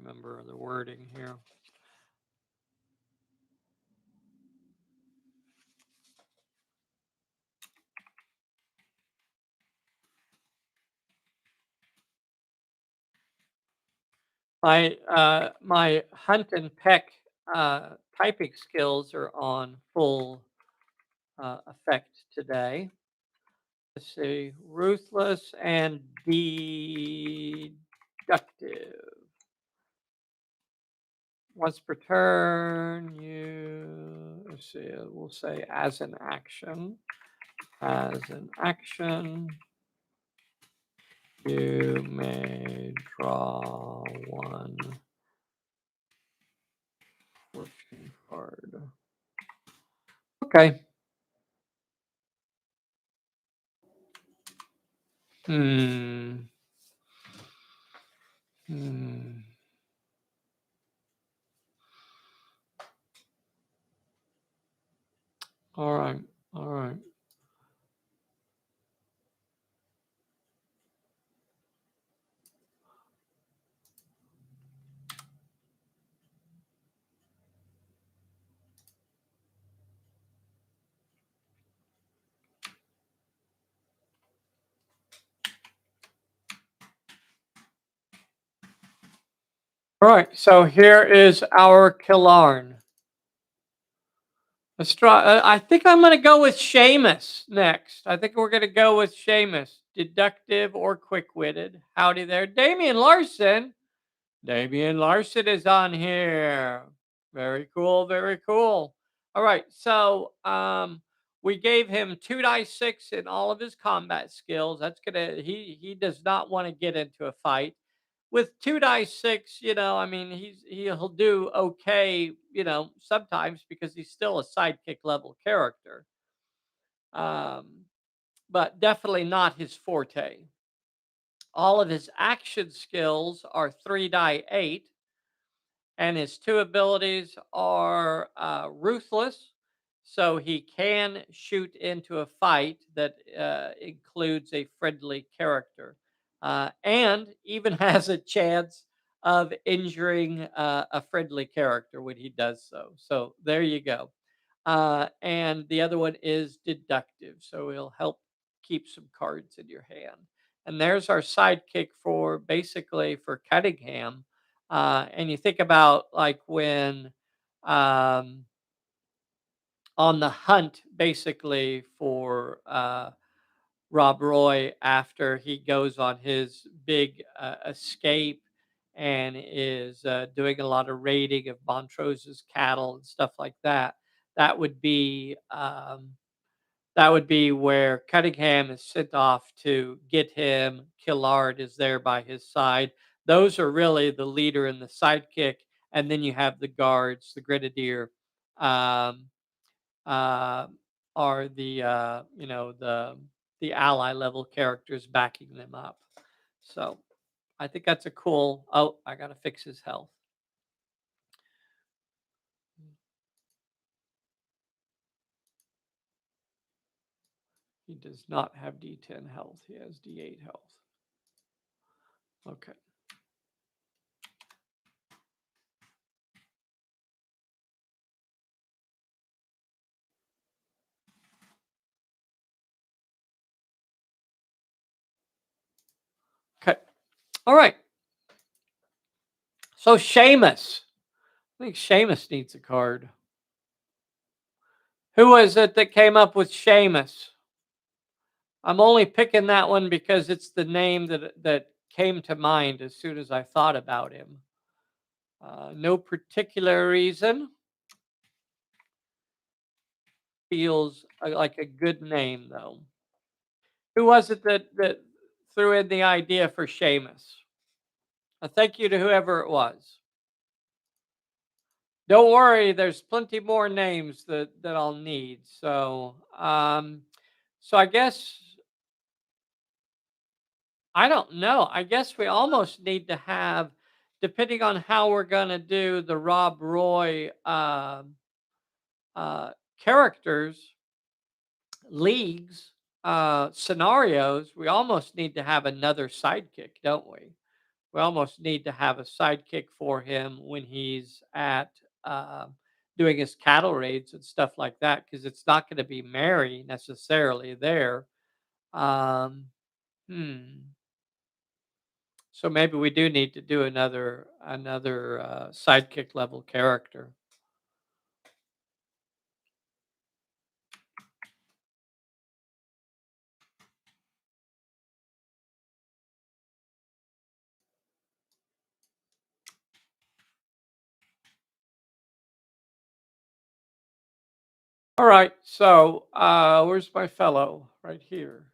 remember the wording here. My hunt and peck typing skills are on full effect today. Let's see, ruthless and deductive. Once per turn, let's see, we'll say as an action. As an action, you may draw one fortune card. Okay. Hmm. Hmm. All right. All right. All right, so here is our Killarn. Let's try. I think I'm going to go with Seamus next. I think we're going to go with Seamus. Deductive or quick witted. Howdy there. Damian Larson. Damian Larson is on here. Very cool. Very cool. All right. So we gave him 2 die 6 in all of his combat skills. That's gonna he does not want to get into a fight with 2 die 6, I mean, he'll do okay, sometimes because he's still a sidekick level character. Um, but definitely not his forte. All of his action skills are 3 die 8, and his two abilities are ruthless, so he can shoot into a fight that includes a friendly character, and even has a chance of injuring a friendly character when he does so. So there you go. And the other one is deductive, so it'll help keep some cards in your hand. And there's our sidekick for basically for Cunningham. And you think about like when um, on the hunt, basically for Rob Roy after he goes on his big escape and is doing a lot of raiding of Montrose's cattle and stuff like that. That would be that would be where Cunningham is sent off to get him. Killard is there by his side. Those are really the leader and the sidekick, and then you have the guards, the grenadier, um, uh, are the ally level characters backing them up. So I think that's a cool. Oh, I gotta fix his health. He does not have D10 health. He has D8 health. Okay. Okay. All right. So Seamus. I think Seamus needs a card. Who was it that came up with Seamus? I'm only picking that one because it's the name that came to mind as soon as I thought about him. No particular reason. Feels like a good name though. Who was it that threw in the idea for Seamus? A thank you to whoever it was. Don't worry, there's plenty more names that I'll need. So I guess I don't know. I guess we almost need to have, depending on how we're gonna do the Rob Roy uh, characters, leagues, scenarios. We almost need to have another sidekick, don't we? We almost need to have a sidekick for him when he's at uh, doing his cattle raids and stuff like that, because it's not going to be Mary necessarily there. Um, hmm. So maybe we do need to do another sidekick level character. All right. So where's my fellow? Right here.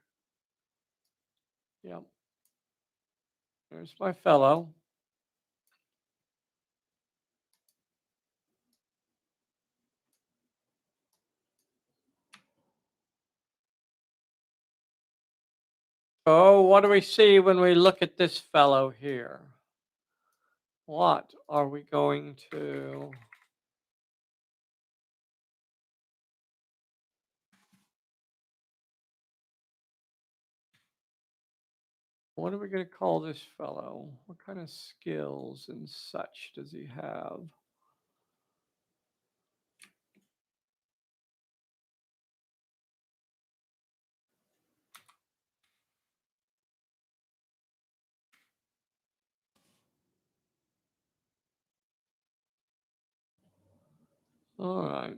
Yep. There's my fellow. Oh, what do we see when we look at this fellow here? What are we going to? What are we going to call this fellow? What kind of skills and such does he have? All right.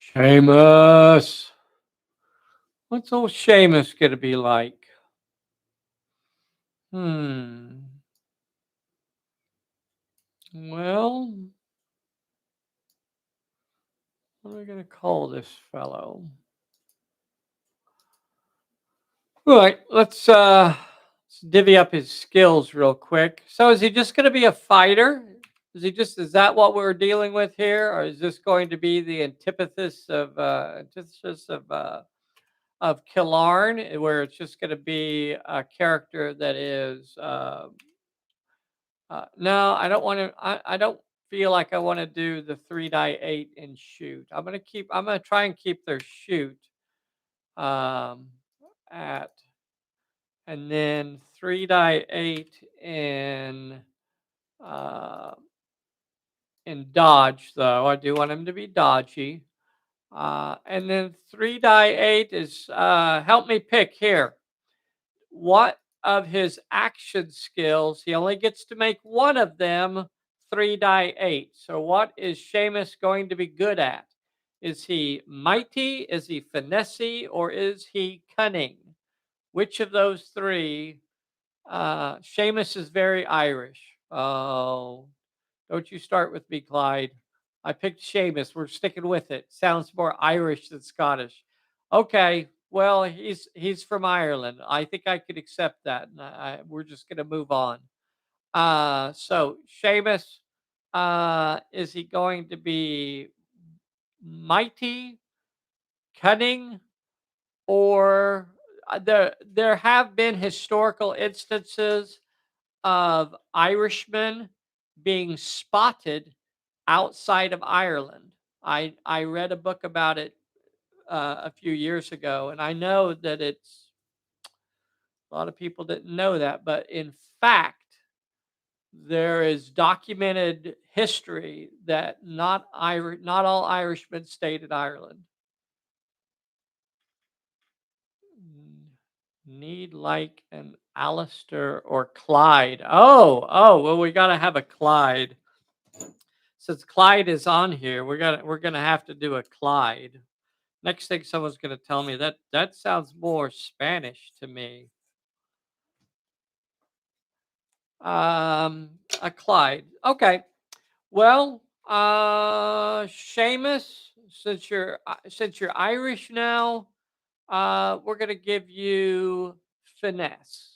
Seamus. What's old Seamus gonna be like? Hmm. Well, what are we gonna call this fellow? All right, let's divvy up his skills real quick. So is he just gonna be a fighter? Is that what we're dealing with here? Or is this going to be the antithesis of Killarn, where it's just gonna be a character that is no, I don't want to. I don't feel like I want to do the 3 die 8 and shoot. I'm gonna try and keep their shoot um, at, and then 3 die 8 uh, in dodge. Though I do want him to be dodgy. And then 3 die 8 is help me pick here. What of his action skills? He only gets to make one of them 3 die 8. So, what is Seamus going to be good at? Is he mighty? Is he finesse? Or is he cunning? Which of those three? Seamus is very Irish. Oh, don't you start with me, Clyde. I picked Seamus. We're sticking with it. Sounds more Irish than Scottish. Okay, well, he's from Ireland. I think I could accept that. And we're just gonna move on. So Seamus, is he going to be mighty, cunning, or there have been historical instances of Irishmen being spotted outside of Ireland. I read a book about it a few years ago, and I know that it's a lot of people didn't know that, but in fact, there is documented history that not all Irishmen stayed in Ireland. Need like an Alistair or Clyde. Well, we gotta have a Clyde. Since Clyde is on here, we're gonna have to do a Clyde. Next thing someone's gonna tell me that sounds more Spanish to me. A Clyde. Okay. Well, Seamus, since you're Irish now, we're gonna give you finesse.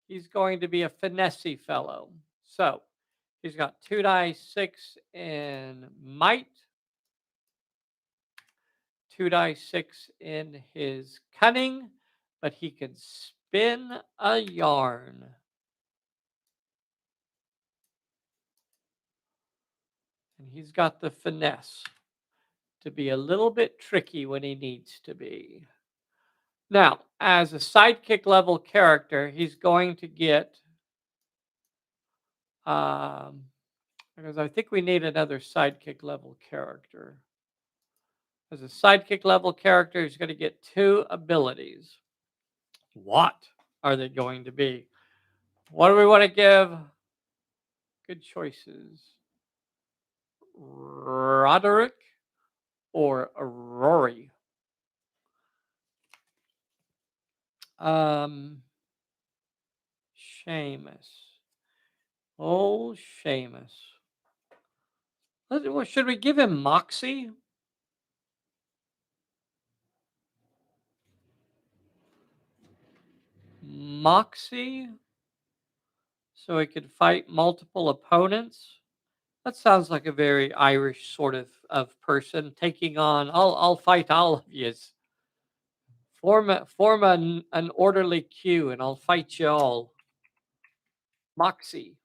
He's going to be a finessey fellow. So he's got 2 die 6 in might, 2 die 6 in his cunning, but he can spin a yarn. And he's got the finesse to be a little bit tricky when he needs to be. Now, as a sidekick level character, he's going to get, um, because I think we need another sidekick level character. As a sidekick level character, he's going to get 2 abilities. What are they going to be? What do we want to give? Good choices. Roderick or Rory? Um, Seamus. Oh, Seamus. Should we give him Moxie? Moxie? So he could fight multiple opponents? That sounds like a very Irish sort of person taking on. I'll fight all of yous. Form an orderly queue, and I'll fight you all. Moxie.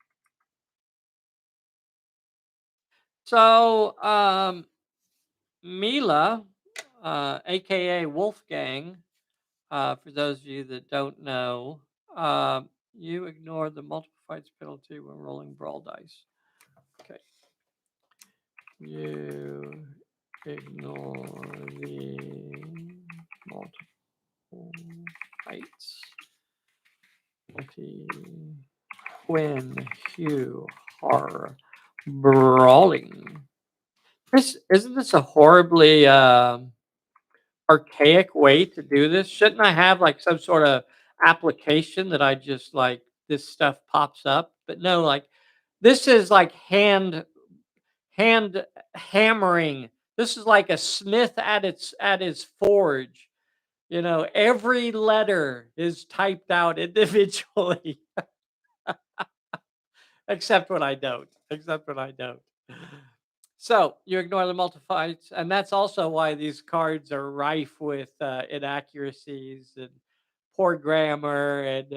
So Mila, aka Wolfgang, for those of you that don't know, you ignore the multiple fights penalty when rolling brawl dice. Okay. You ignore the multiple fights penalty when you are Brawling. This isn't this a horribly archaic way to do this? Shouldn't I have like some sort of application that I just like this stuff pops up? But no, like this is like hand hammering. This is like a smith at his forge. You know, every letter is typed out individually, except when I don't. Except when I don't. So you ignore the multiplies, and that's also why these cards are rife with inaccuracies and poor grammar, and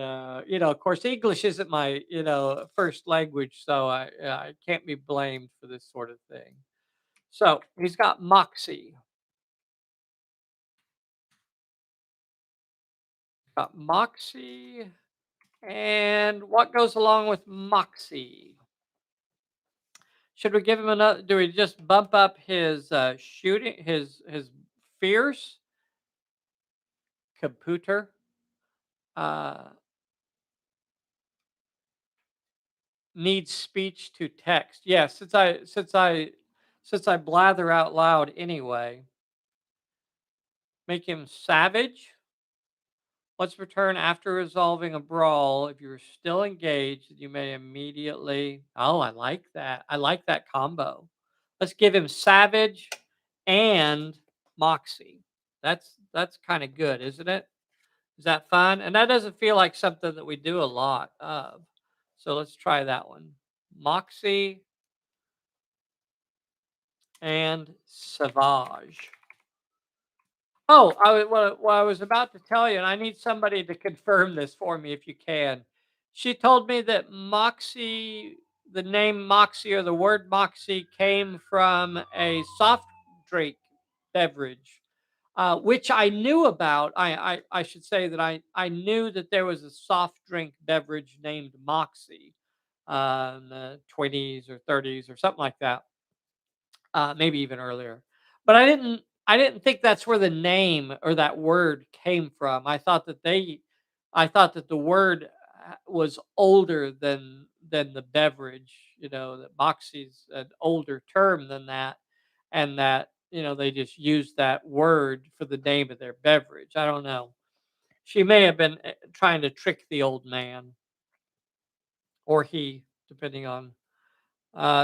of course, English isn't my first language, so I can't be blamed for this sort of thing. So he's got moxie, and what goes along with moxie? Should we give him another? Do we just bump up his shooting, his fierce computer? Uh, Needs speech to text. Yes, since I blather out loud anyway. Make him savage. Let's return after resolving a brawl. If you're still engaged, you may immediately. Oh, I like that. I like that combo. Let's give him savage and moxie. That's kind of good, isn't it? Is that fun? And that doesn't feel like something that we do a lot of. So let's try that one. Moxie and Savage. Oh, what I was about to tell you, and I need somebody to confirm this for me if you can. She told me that Moxie, the name Moxie or the word Moxie came from a soft drink beverage, which I knew about. I should say that I knew that there was a soft drink beverage named Moxie in the 20s or 30s or something like that, maybe even earlier. But I didn't think that's where the name or that word came from. I thought that the word was older than the beverage. You know that Moxie's an older term than that, and that they just used that word for the name of their beverage. I don't know. She may have been trying to trick the old man or he, depending on.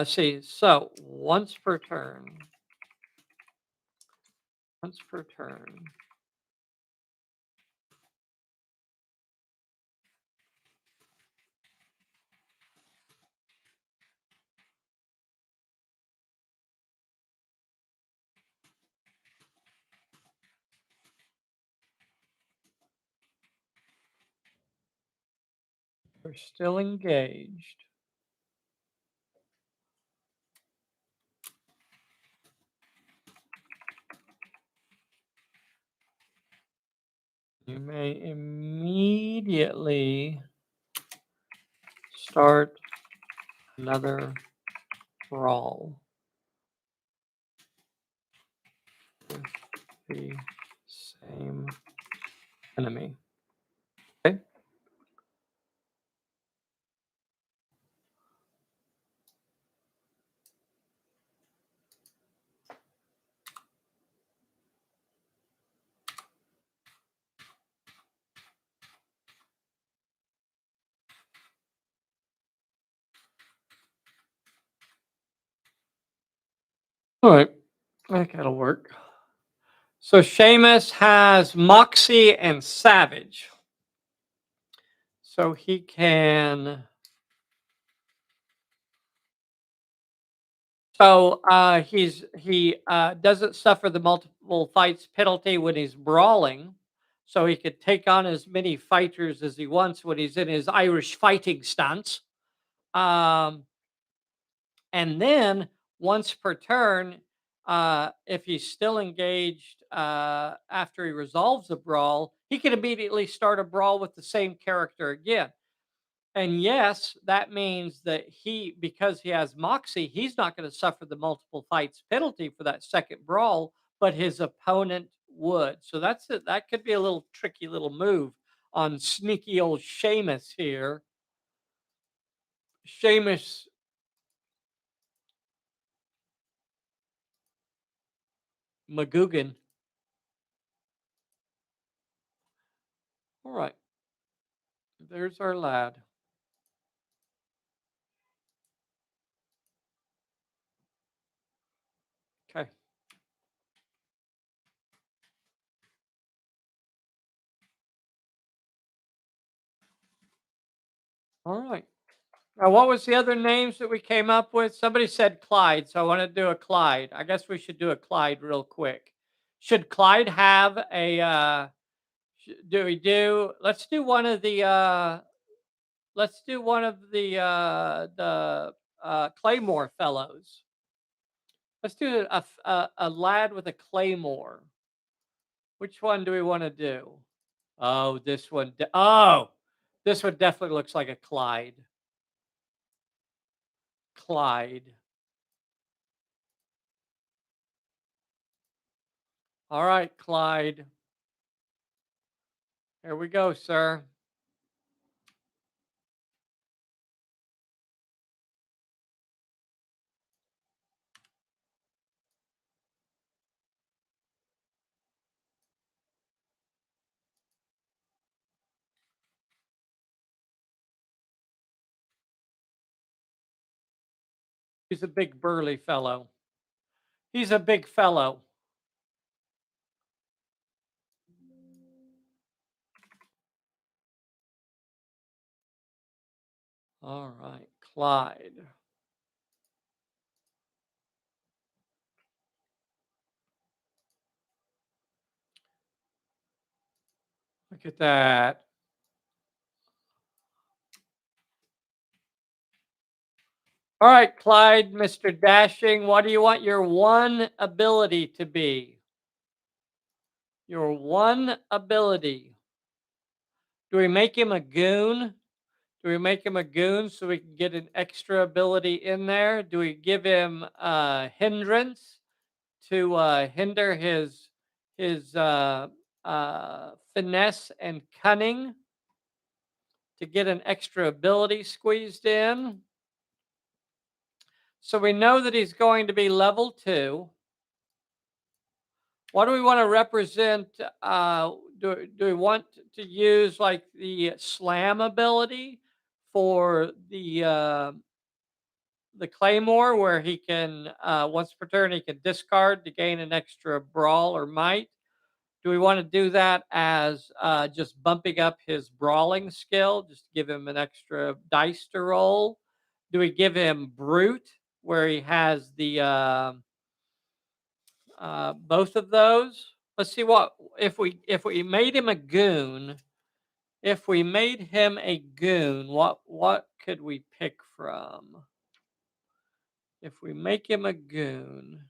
See, so once per turn. We're still engaged. You may immediately start another brawl with the same enemy. Okay. All right. I think that'll work. So Seamus has Moxie and Savage. So he can. So he doesn't suffer the multiple fights penalty when he's brawling. So he could take on as many fighters as he wants when he's in his Irish fighting stance. Um, and then once per turn, if he's still engaged after he resolves a brawl, he can immediately start a brawl with the same character again. And yes, that means that because he has Moxie, he's not going to suffer the multiple fights penalty for that second brawl, but his opponent would. So that's it. That could be a little tricky little move on sneaky old Seamus here. Seamus Magoogan. All right. There's our lad. Okay. All right. Now, what was the other names that we came up with? Somebody said Clyde, so I want to do a Clyde. I guess we should do a Clyde real quick. Should Clyde have a? Do we do? Let's do one of the. Let's do one of the Claymore fellows. Let's do a lad with a Claymore. Which one do we want to do? Oh, this one. Oh, this one definitely looks like a Clyde. Clyde. All right, Clyde. Here we go, sir. He's a big burly fellow. He's a big fellow. All right, Clyde. Look at that. All right, Clyde, Mr. Dashing, what do you want your one ability to be? Your one ability. Do we make him a goon? Do we make him a goon so we can get an extra ability in there? Do we give him a hindrance to hinder his finesse and cunning to get an extra ability squeezed in? So we know that he's going to be level 2. What do we want to represent? Do we want to use like the slam ability for the claymore, where he can once per turn he can discard to gain an extra brawl or might? Do we want to do that as just bumping up his brawling skill, just to give him an extra dice to roll? Do we give him brute, where he has the both of those? Let's see what if we made him a goon. If we made him a goon, what could we pick from? If we make him a goon,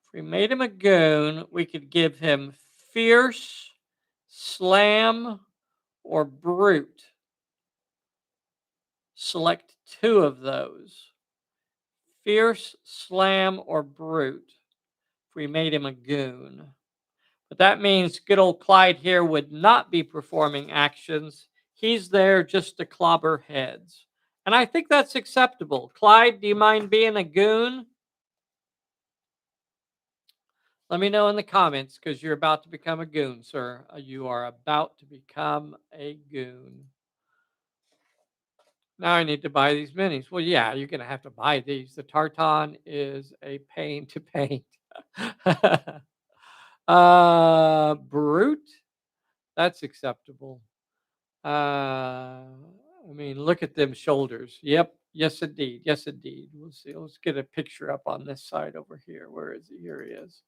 if we made him a goon, we could give him fierce, slam, or brute. Select 2 of those. Fierce, slam, or brute. If we made him a goon. But that means good old Clyde here would not be performing actions. He's there just to clobber heads. And I think that's acceptable. Clyde, do you mind being a goon? Let me know in the comments, because you're about to become a goon, sir. You are about to become a goon. Now I need to buy these minis. Well, yeah, you're going to have to buy these. The tartan is a pain to paint. Brute, that's acceptable. I mean, look at them shoulders. Yep. Yes, indeed. Yes, indeed. We'll see. Let's get a picture up on this side over here. Where is he? Here he is.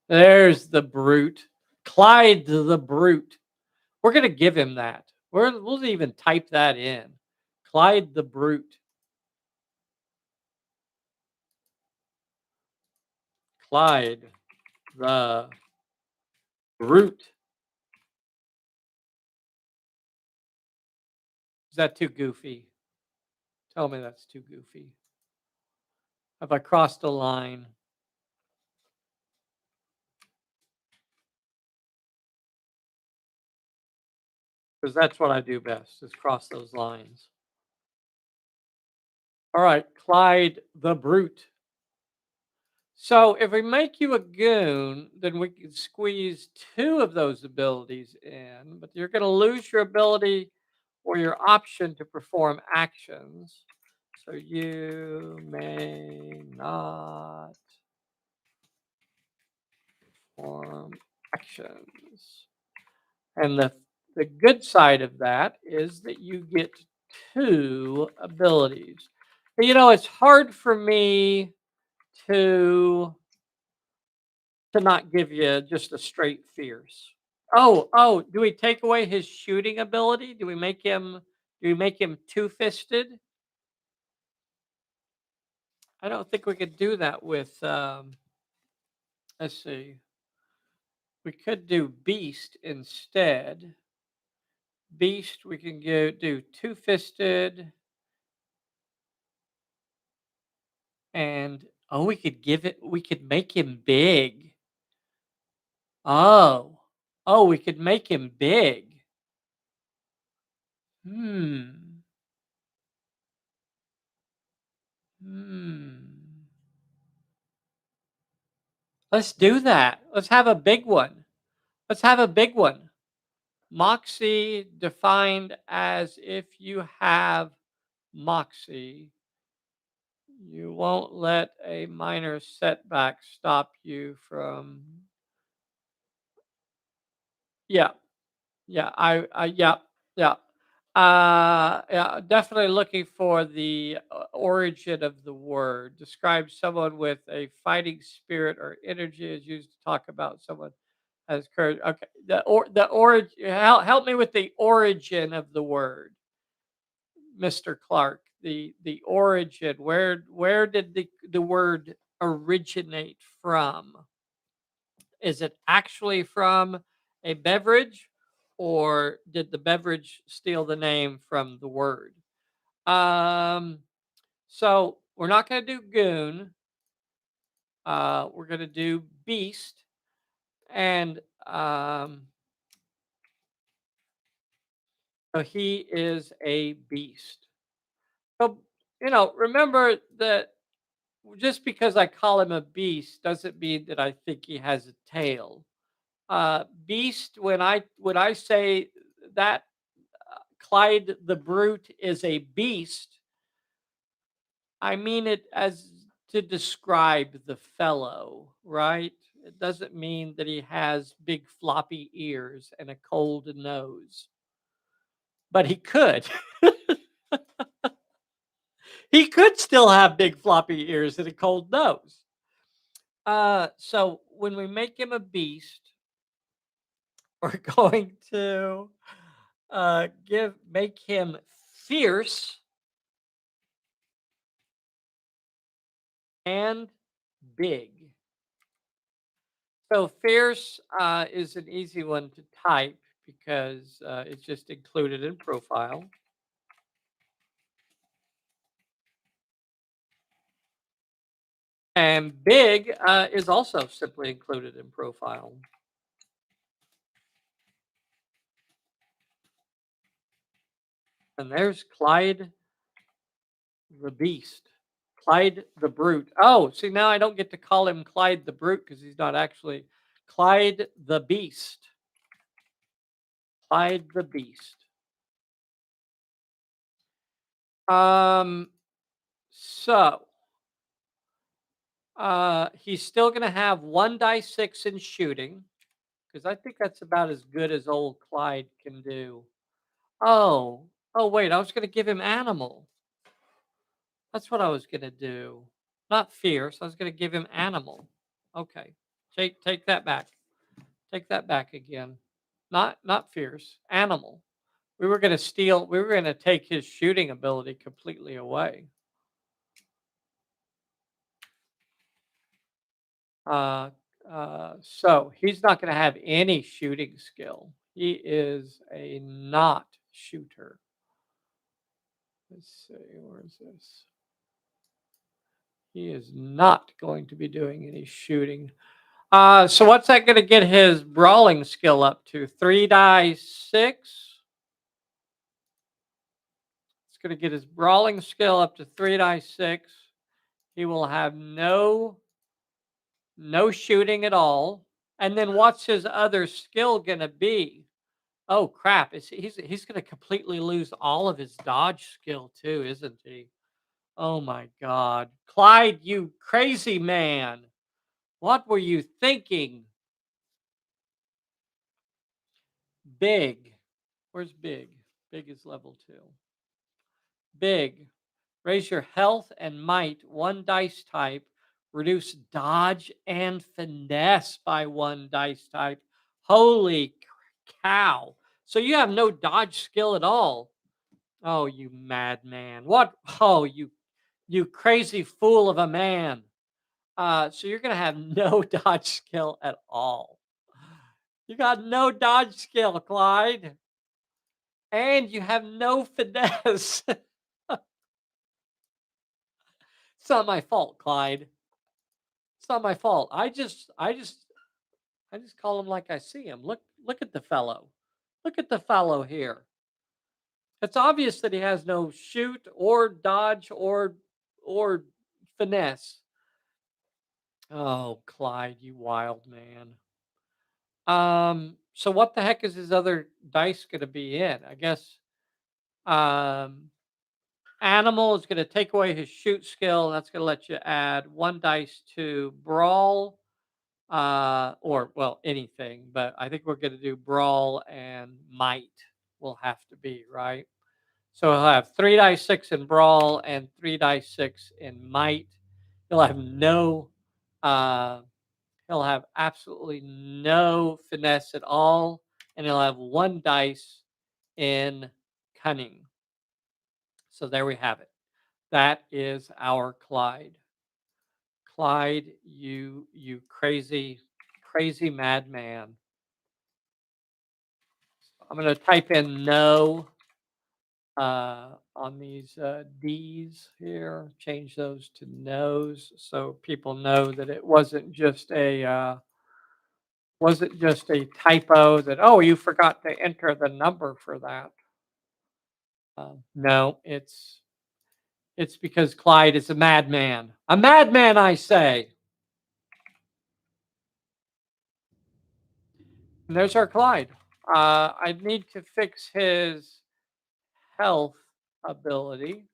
There's the brute. Clyde the brute. We're going to give him that. We'll even type that in. Clyde the brute. Clyde the brute. Is that too goofy? Tell me that's too goofy. Have I crossed a line? Because that's what I do best, is cross those lines. All right, Clyde the Brute. So if we make you a goon, then we can squeeze two of those abilities in, but you're going to lose your ability or your option to perform actions. So you may not perform actions. And the good side of that is that you get two abilities. But, it's hard for me to not give you just a straight fierce. Oh, do we take away his shooting ability? Do we make him two-fisted? I don't think we could do that with let's see. We could do beast instead. Beast we can do two-fisted and we could make him big. Oh. Oh, we could make him big. Hmm. Hmm. Let's do that. Let's have a big one. Let's have a big one. Moxie defined as if you have moxie, you won't let a minor setback stop you from. Yeah, yeah, yeah, yeah. Yeah, definitely looking for the origin of the word. Describe someone with a fighting spirit or energy is used to talk about someone as courage. Okay, the origin. Help me with the origin of the word, Mr. Clark. The origin. Where did the word originate from? Is it actually from a beverage, or did the beverage steal the name from the word? Um, so we're not going to do goon. We're going to do beast, and so he is a beast. So remember that just because I call him a beast doesn't mean that I think he has a tail. Beast. When I say that Clyde the Brute is a beast, I mean it as to describe the fellow, right? It doesn't mean that he has big floppy ears and a cold nose, but he could. He could still have big floppy ears and a cold nose. So when we make him a beast, we're going to give make him fierce and big. So fierce is an easy one to type because it's just included in profile. And big is also simply included in profile. And there's Clyde the Beast. Clyde the Brute. Oh, see, now I don't get to call him Clyde the Brute because he's not actually Clyde the Beast. Clyde the Beast. Um, so he's still going to have 1 die 6 in shooting because I think that's about as good as old Clyde can do. Oh, oh wait, I was going to give him animal. That's what I was going to do. Not fierce. I was going to give him animal. Okay, take that back. Take that back again. Not fierce. Animal. We were going to steal. We were going to take his shooting ability completely away. Uh, so he's not going to have any shooting skill. He is a not shooter. Let's see, where is this? He is not going to be doing any shooting. So what's that going to get his brawling skill up to? 3 die 6. It's going to get his brawling skill up to 3 die 6. He will have no shooting at all. And then what's his other skill going to be? Oh crap! He's going to completely lose all of his dodge skill too, isn't he? Oh my God, Clyde, you crazy man! What were you thinking? Big. Where's Big? Big is level 2. Big. Raise your health and might 1 dice type. Reduce dodge and finesse by 1 dice type. Holy cow. So you have no dodge skill at all. Oh, you madman. What? Oh, you crazy fool of a man. So you're gonna have no dodge skill at all. You got no dodge skill, Clyde. And you have no finesse. It's not my fault, Clyde. It's not my fault. I just call him like I see him. Look at the fellow. Look at the fellow here. It's obvious that he has no shoot or dodge or finesse. Oh, Clyde, you wild man. So what the heck is his other dice gonna be in? I guess um animal is gonna take away his shoot skill. That's gonna let you add 1 dice to brawl, or well, anything, but I think we're gonna do brawl and might will have to be, right? So he'll have 3 die 6 in brawl and 3 die 6 in might. He'll have no uh he'll have absolutely no finesse at all, and he'll have 1 dice in cunning. So there we have it. That is our Clyde. Clyde, you crazy madman. I'm gonna type in no on these D's here. Change those to no's so people know that it wasn't just a typo that, oh, you forgot to enter the number for that. No, it's because Clyde is a madman. A madman, I say. And there's our Clyde. I need to fix his health ability.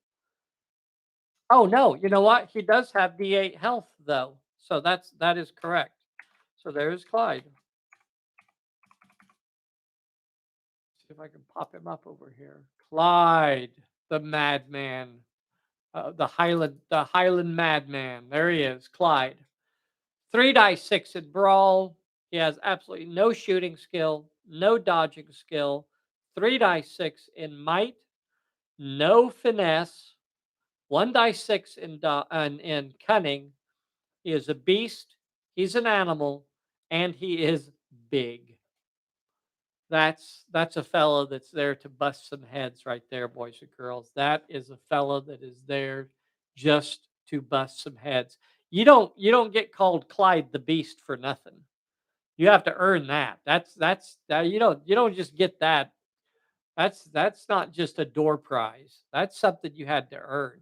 Oh no, you know what? He does have D8 health though. So that is correct. So there's Clyde. See if I can pop him up over here. Clyde, the madman. The Highland madman. There he is, Clyde. 3 die 6 in brawl. He has absolutely no shooting skill, no dodging skill. 3 die 6 in might, no finesse. 1 die 6 in cunning. He is a beast. He's an animal, and he is big. That's a fellow that's there to bust some heads right there, boys and girls. That is a fellow that is there just to bust some heads. You don't get called Clyde the Beast for nothing. You have to earn that. That's that you don't just get that. That's not just a door prize. That's something you had to earn.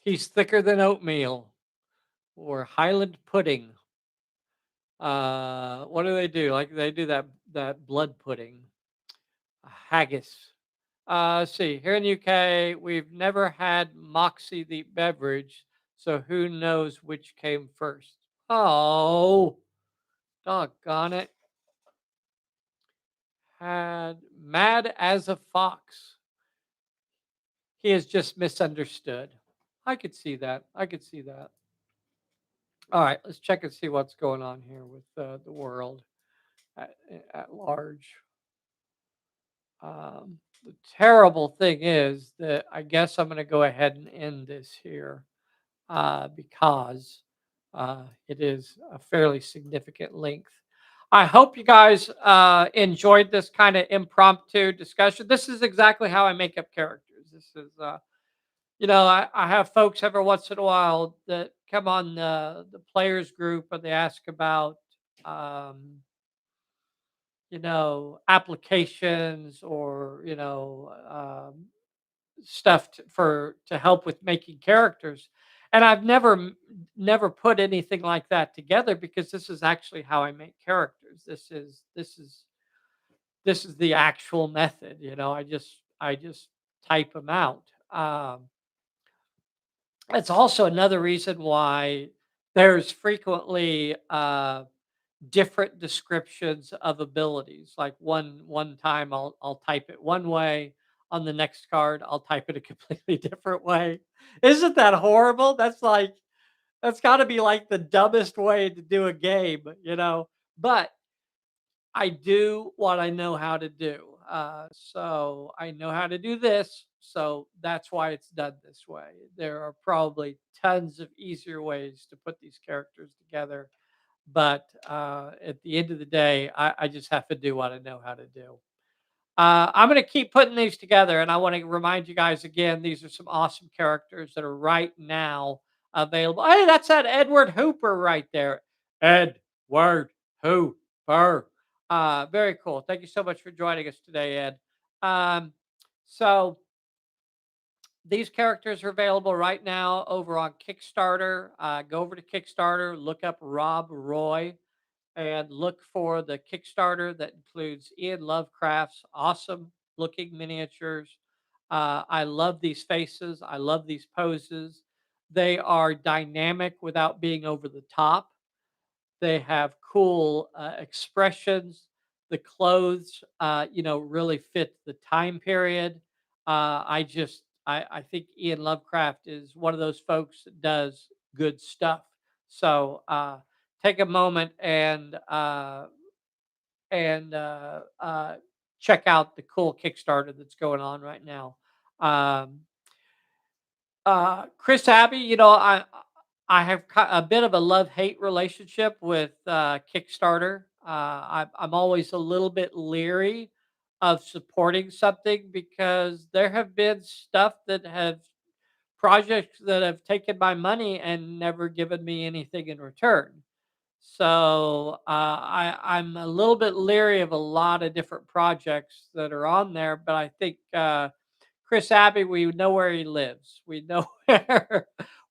He's thicker than oatmeal or Highland pudding. What do they do? Like they do that blood pudding, haggis. Let's see. Here in the UK, we've never had Moxie the beverage, so who knows which came first? Oh, doggone it! Had mad as a fox. He is just misunderstood. I could see that. I could see that. All right, let's check and see what's going on here with the world at, at large. The terrible thing is that I guess I'm going to go ahead and end this here because it is a fairly significant length. I hope you guys enjoyed this kind of impromptu discussion. This is exactly how I make up characters. This is, I have folks every once in a while that come on the players group and they ask about, um, applications or stuff for to help with making characters. And I've never put anything like that together because this is actually how I make characters. This is the actual method. I just type them out. It's also another reason why there's frequently different descriptions of abilities. Like one time I'll type it one way, on the next card I'll type it a completely different way. Isn't that horrible? That's got to be like the dumbest way to do a game. But I do what I know how to do. So I know how to do this. So that's why it's done this way. There are probably tons of easier ways to put these characters together. But at the end of the day, I just have to do what I know how to do. I'm going to keep putting these together, and I want to remind you guys again, these are some awesome characters that are right now available. Hey, that's that Edward Hooper right there. Edward Hooper. Very cool. Thank you so much for joining us today, Ed. Um, so these characters are available right now over on Kickstarter. Go over to Kickstarter, look up Rob Roy and look for the Kickstarter that includes Ian Lovecraft's awesome looking miniatures. I love these faces. I love these poses. They are dynamic without being over the top. They have cool expressions. The clothes, really fit the time period. I think Ian Lovecraft is one of those folks that does good stuff. So take a moment and check out the cool Kickstarter that's going on right now. Um, Chris Abbey, I have a bit of a love hate relationship with Kickstarter. I'm always a little bit leery of supporting something because there have been stuff that have projects that have taken my money and never given me anything in return. So I'm a little bit leery of a lot of different projects that are on there, but I think Chris Abbey, we know where he lives. We know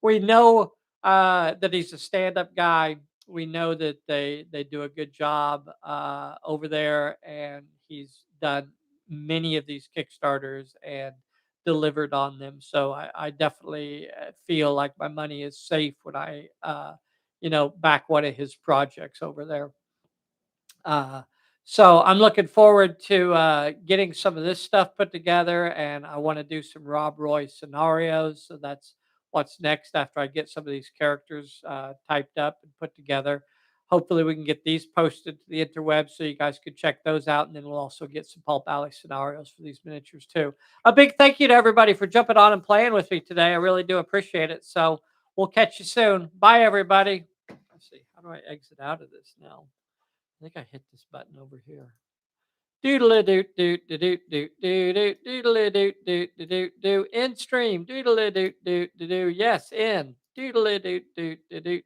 we know that he's a stand-up guy. We know that they do a good job over there, and he's done many of these Kickstarters and delivered on them. So I definitely feel like my money is safe when I back one of his projects over there. Uh, so I'm looking forward to getting some of this stuff put together, and I want to do some Rob Roy scenarios. So that's what's next after I get some of these characters typed up and put together. Hopefully, we can get these posted to the interweb so you guys could check those out, and then we'll also get some Pulp Alley scenarios for these miniatures too. A big thank you to everybody for jumping on and playing with me today. I really do appreciate it. So we'll catch you soon. Bye, everybody. Let's see. How do I exit out of this now? I think I hit this button over here. Doodle doot doot doot doot doot doodle doot doot doot doot in stream doodle doot doot doot yes in doodle doot doot doot